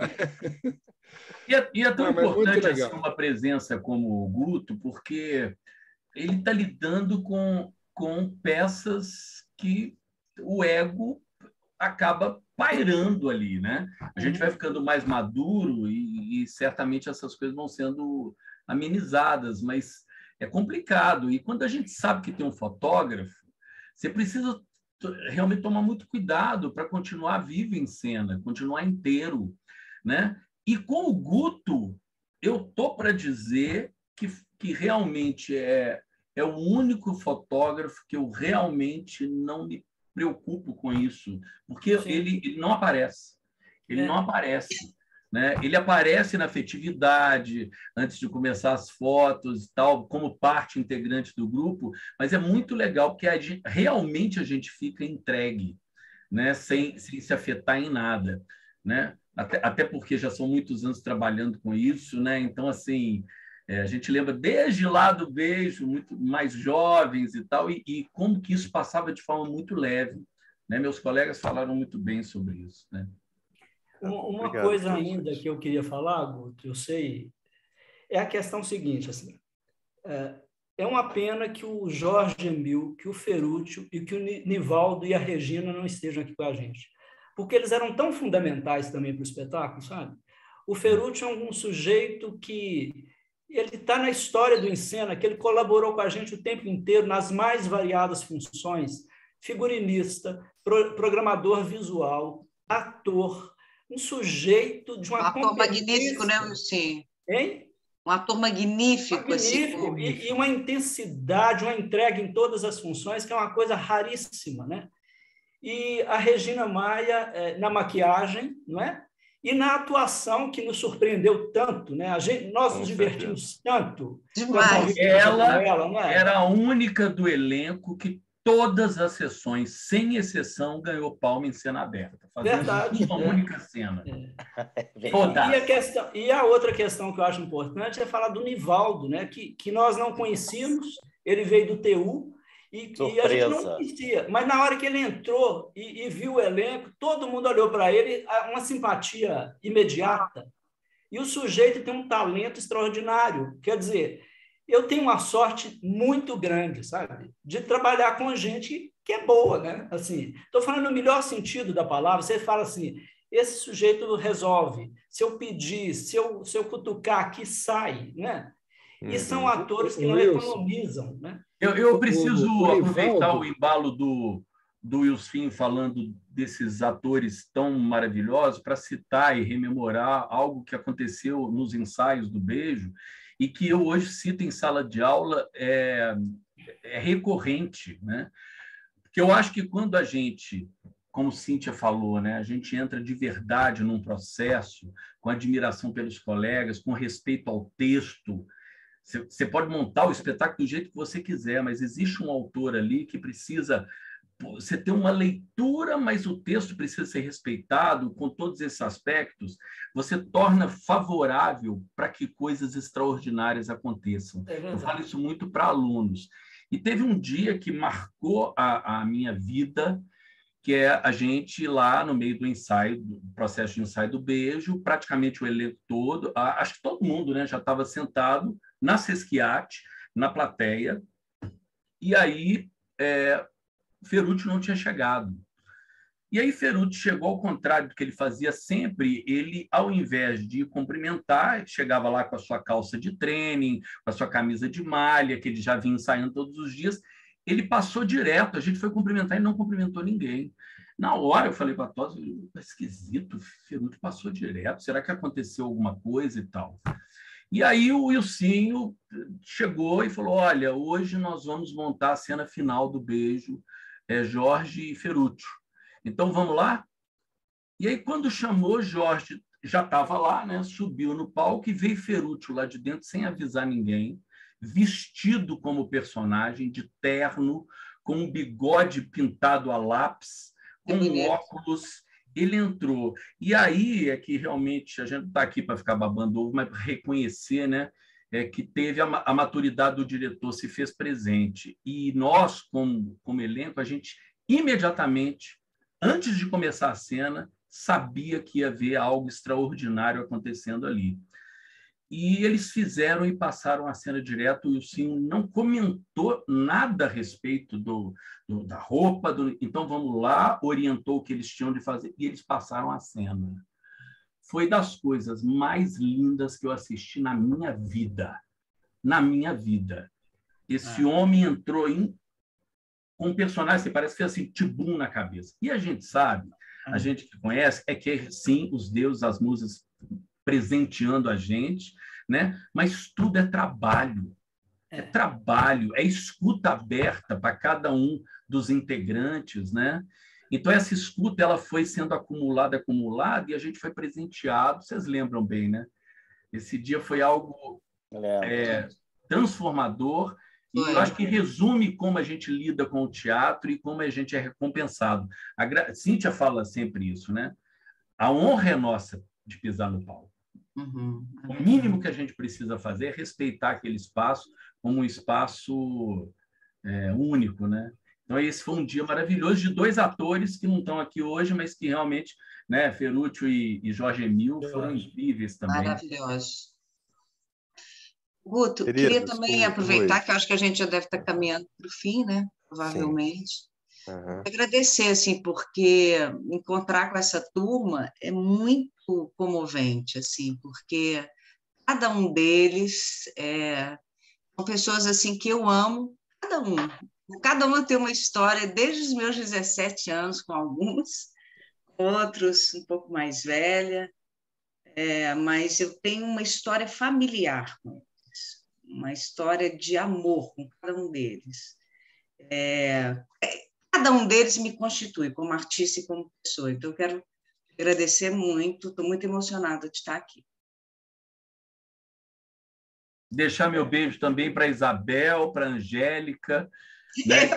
E é tão importante assim, uma presença como o Guto, porque ele está lidando com peças que o ego acaba pairando ali, né? A gente vai ficando mais maduro e certamente essas coisas vão sendo amenizadas, mas é complicado. E quando a gente sabe que tem um fotógrafo, você precisa realmente tomar muito cuidado para continuar vivo em cena, continuar inteiro, né? E com o Guto, eu tô para dizer que realmente é o único fotógrafo que eu realmente não me preocupo com isso, porque ele não aparece. Ele não aparece. Né? Ele aparece na afetividade, antes de começar as fotos e tal, como parte integrante do grupo, mas é muito legal, porque realmente a gente fica entregue, né? Sem se afetar em nada. Né? até porque já são muitos anos trabalhando com isso, né? Então, assim, a gente lembra desde lá do beijo, muito mais jovens e tal, e como que isso passava de forma muito leve, né? Meus colegas falaram muito bem sobre isso, né? Uma coisa ainda que eu queria falar, Guto, eu sei, é a questão seguinte, assim, é uma pena que o Jorge Emil, que o Ferruccio e que o Nivaldo e a Regina não estejam aqui com a gente, porque eles eram tão fundamentais também para o espetáculo, sabe? O Ferruccio é um sujeito que ele está na história do Encena, que ele colaborou com a gente o tempo inteiro nas mais variadas funções, figurinista, programador visual, ator, um sujeito de uma ator magnífico, né, Wilson? Hein? Um ator magnífico. Magnífico, assim. E uma intensidade, uma entrega em todas as funções, que é uma coisa raríssima, né? E a Regina Maia na maquiagem, não é? E na atuação, que nos surpreendeu tanto, né? Nós nos divertimos tanto. Demais. Ela não é? Era a única do elenco que todas as sessões, sem exceção, ganhou palma em cena aberta. Verdade. Uma única cena. E a outra questão que eu acho importante é falar do Nivaldo, né? Que nós não conhecíamos. Ele veio do TU e a gente não conhecia. Mas na hora que ele entrou e viu o elenco, todo mundo olhou para ele, uma simpatia imediata. E o sujeito tem um talento extraordinário. Quer dizer, eu tenho uma sorte muito grande, sabe? De trabalhar com gente que é boa, né? Assim, estou falando no melhor sentido da palavra. Você fala assim, esse sujeito resolve. Se eu pedir, se eu cutucar aqui, sai, né? E são atores que não economizam, né? Eu preciso aproveitar o embalo do Wilson falando desses atores tão maravilhosos para citar e rememorar algo que aconteceu nos ensaios do Beijo e que eu hoje cito em sala de aula, é recorrente, né? Porque eu acho que quando a gente, como Cíntia falou, né, a gente entra de verdade num processo, com admiração pelos colegas, com respeito ao texto. Você pode montar o espetáculo do jeito que você quiser, mas existe um autor ali que precisa... Você tem uma leitura, mas o texto precisa ser respeitado com todos esses aspectos. Você torna favorável para que coisas extraordinárias aconteçam. Eu falo isso muito para alunos. E teve um dia que marcou a minha vida, que é a gente lá no meio do ensaio, do processo de ensaio do Beijo, praticamente o elenco todo, acho que todo mundo, né, já estava sentado na Sesquiate, na plateia, e aí Ferruccio não tinha chegado. E aí Ferruccio chegou ao contrário do que ele fazia sempre, ele, ao invés de cumprimentar, chegava lá com a sua calça de treino, com a sua camisa de malha, que ele já vinha ensaiando todos os dias, ele passou direto, a gente foi cumprimentar e não cumprimentou ninguém. Na hora eu falei para a Tosa, esquisito, Ferruccio passou direto, será que aconteceu alguma coisa e tal? E aí o Wilsinho chegou e falou, olha, hoje nós vamos montar a cena final do Beijo, Jorge e Ferruccio. Então, vamos lá? E aí, quando chamou, Jorge já estava lá, né? Subiu no palco e veio Ferruccio lá de dentro, sem avisar ninguém, vestido como personagem, de terno, com um bigode pintado a lápis, com óculos. Ele entrou. E aí é que realmente a gente está aqui para ficar babando ovo, mas para reconhecer, né? Que teve a maturidade do diretor, se fez presente. E nós, como elenco, a gente imediatamente, antes de começar a cena, sabia que ia haver algo extraordinário acontecendo ali. E eles fizeram e passaram a cena direto, e o Wilson não comentou nada a respeito da roupa, então vamos lá, orientou o que eles tinham de fazer, e eles passaram a cena. Foi das coisas mais lindas que eu assisti na minha vida. Na minha vida. Esse homem entrou com um personagem que parece que fez assim, tibum na cabeça. E a gente sabe, a gente que conhece, que sim, os deuses, as musas presenteando a gente, né? Mas tudo é trabalho. É trabalho, é escuta aberta para cada um dos integrantes, né? Então, essa escuta ela foi sendo acumulada, e a gente foi presenteado. Vocês lembram bem, né? Esse dia foi algo transformador, e eu acho que resume como a gente lida com o teatro e como a gente é recompensado. Cíntia fala sempre isso, né? A honra é nossa de pisar no palco. O mínimo que a gente precisa fazer é respeitar aquele espaço como um espaço único, né? Então, esse foi um dia maravilhoso de 2 atores que não estão aqui hoje, mas que realmente, né, Ferruccio e Jorge Emil foram incríveis também. Maravilhosos. Guto, queria também aproveitar, que eu acho que a gente já deve estar caminhando para o fim, né? Provavelmente. Agradecer, assim, porque encontrar com essa turma é muito comovente, assim, porque cada um deles são pessoas assim que eu amo, cada um tem uma história desde os meus 17 anos com alguns, outros um pouco mais velha, mas eu tenho uma história familiar com eles, uma história de amor com cada um deles. Cada um deles me constitui como artista e como pessoa, então eu quero agradecer muito, estou muito emocionada de estar aqui. Deixar meu beijo também para a Isabel, para a Angélica, né,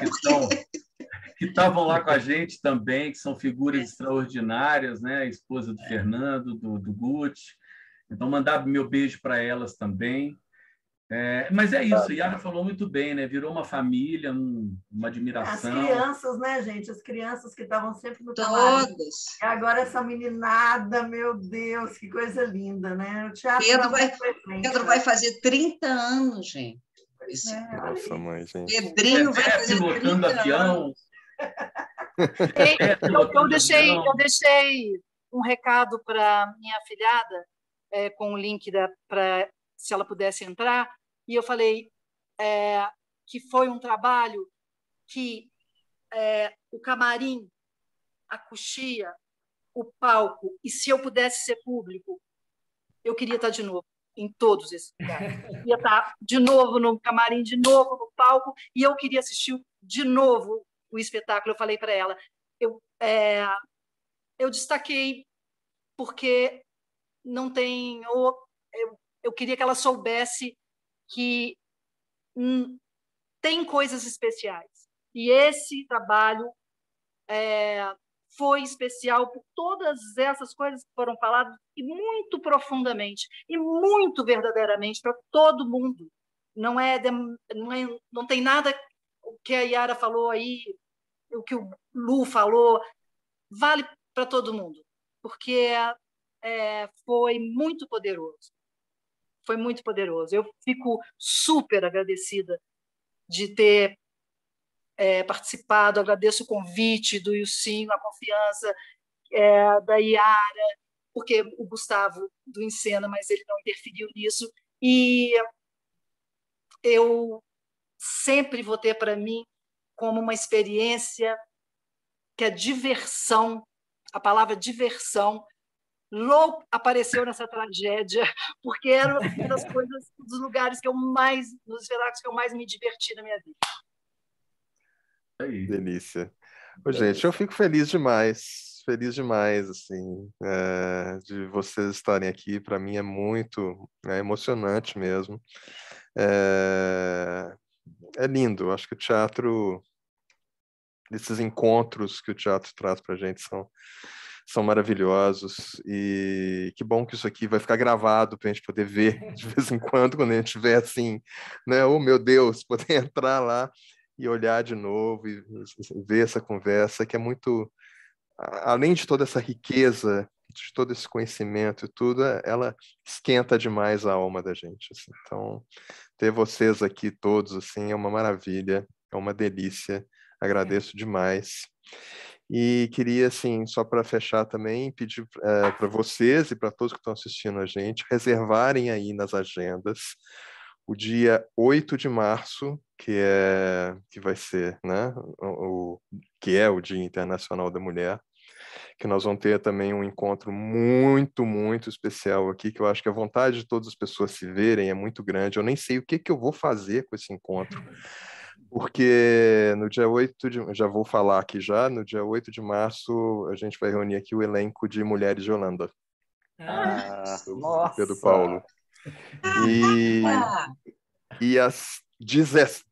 que estavam lá com a gente também, que são figuras extraordinárias, né? A esposa do Fernando, do Guti. Então, mandar meu beijo para elas também. Mas é isso, a Yara falou muito bem, né? Virou uma família, uma admiração. As crianças, né, gente? As crianças que estavam sempre no camarim. Todas. E agora essa meninada, meu Deus, que coisa linda, né? O teatro Pedro vai fazer 30 anos, gente. Nossa, mãe, gente. Pedrinho vai fazer 30 avião. Eu deixei um recado para minha afilhada, com o link para se ela pudesse entrar, e eu falei que foi um trabalho que o camarim, a coxia, o palco, e se eu pudesse ser público, eu queria estar de novo em todos esses lugares. Eu ia estar de novo no camarim, de novo no palco, e eu queria assistir de novo o espetáculo. Eu falei para ela, eu destaquei porque não tem... Eu queria que ela soubesse que tem coisas especiais. E esse trabalho foi especial por todas essas coisas que foram faladas, e muito profundamente, e muito verdadeiramente para todo mundo. Não tem nada o que a Yara falou aí, o que o Lu falou, vale para todo mundo, porque foi muito poderoso. Foi muito poderoso. Eu fico super agradecida de ter participado, agradeço o convite do Ilcinho, a confiança da Yara, porque o Gustavo do Encena, mas ele não interferiu nisso, e eu sempre vou ter para mim como uma experiência que a diversão, a palavra diversão, apareceu nessa tragédia, porque era uma das coisas, dos lugares que nos espetáculos que eu mais me diverti na minha vida. Delícia. Ô, gente, eu fico feliz demais, assim, de vocês estarem aqui. Para mim é muito emocionante mesmo. É lindo. Acho que o teatro, esses encontros que o teatro traz para a gente são maravilhosos, e que bom que isso aqui vai ficar gravado para a gente poder ver de vez em quando a gente tiver assim, né? Oh, meu Deus, poder entrar lá e olhar de novo e ver essa conversa, que é muito, além de toda essa riqueza, de todo esse conhecimento e tudo, ela esquenta demais a alma da gente, assim. Então, ter vocês aqui todos, assim, é uma maravilha, é uma delícia, agradeço demais. E queria, assim, só para fechar também, pedir para vocês e para todos que estão assistindo a gente, reservarem aí nas agendas o dia 8 de março, que vai ser, né, que é o Dia Internacional da Mulher, que nós vamos ter também um encontro muito, muito especial aqui, que eu acho que a vontade de todas as pessoas se verem é muito grande. Eu nem sei o que eu vou fazer com esse encontro, porque no dia 8 já vou falar aqui já, no dia 8 de março a gente vai reunir aqui o elenco de Mulheres de Holanda. Do Pedro Paulo. E às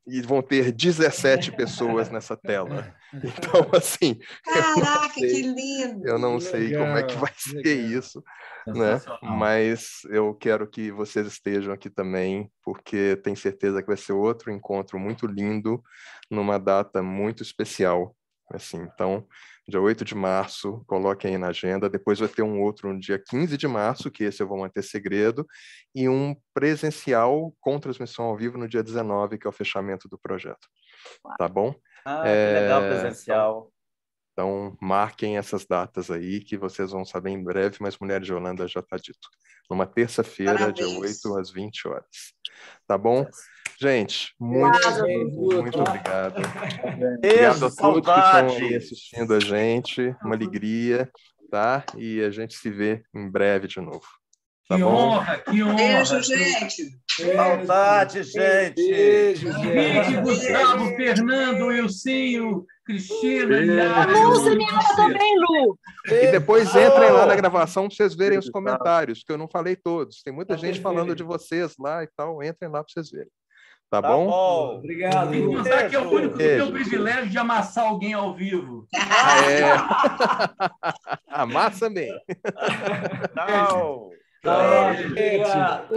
e vão ter 17 pessoas nessa tela. Então, assim... Caraca, que lindo! Eu não sei como é que vai ser isso, né? Mas eu quero que vocês estejam aqui também, porque tenho certeza que vai ser outro encontro muito lindo, numa data muito especial. Assim, então, dia 8 de março, coloquem aí na agenda. Depois vai ter um outro no dia 15 de março, que esse eu vou manter segredo, e um presencial com transmissão ao vivo no dia 19, que é o fechamento do projeto. Tá bom? Que legal, presencial. Então, marquem essas datas aí, que vocês vão saber em breve, mas Mulheres de Holanda já está dito. Numa terça-feira, dia 8 às 20 horas. Tá bom? Gente, muito obrigado. Obrigado a todos que estão aí assistindo a gente. Uma alegria, tá? E a gente se vê em breve de novo. Tá bom? Que honra. Beijo, gente. Saudade, gente. Beijo, gente. Gustavo, Fernando, Wilsinho, Cristina, Música também, Lu. E depois entrem lá na gravação para vocês verem os comentários, que eu não falei todos. Tem muita gente falando de vocês lá e tal. Entrem lá para vocês verem. Tá bom? Obrigado. Tem que mostrar que é o único que tem o privilégio de amassar alguém ao vivo. Amassa bem. Tchau. Obrigado.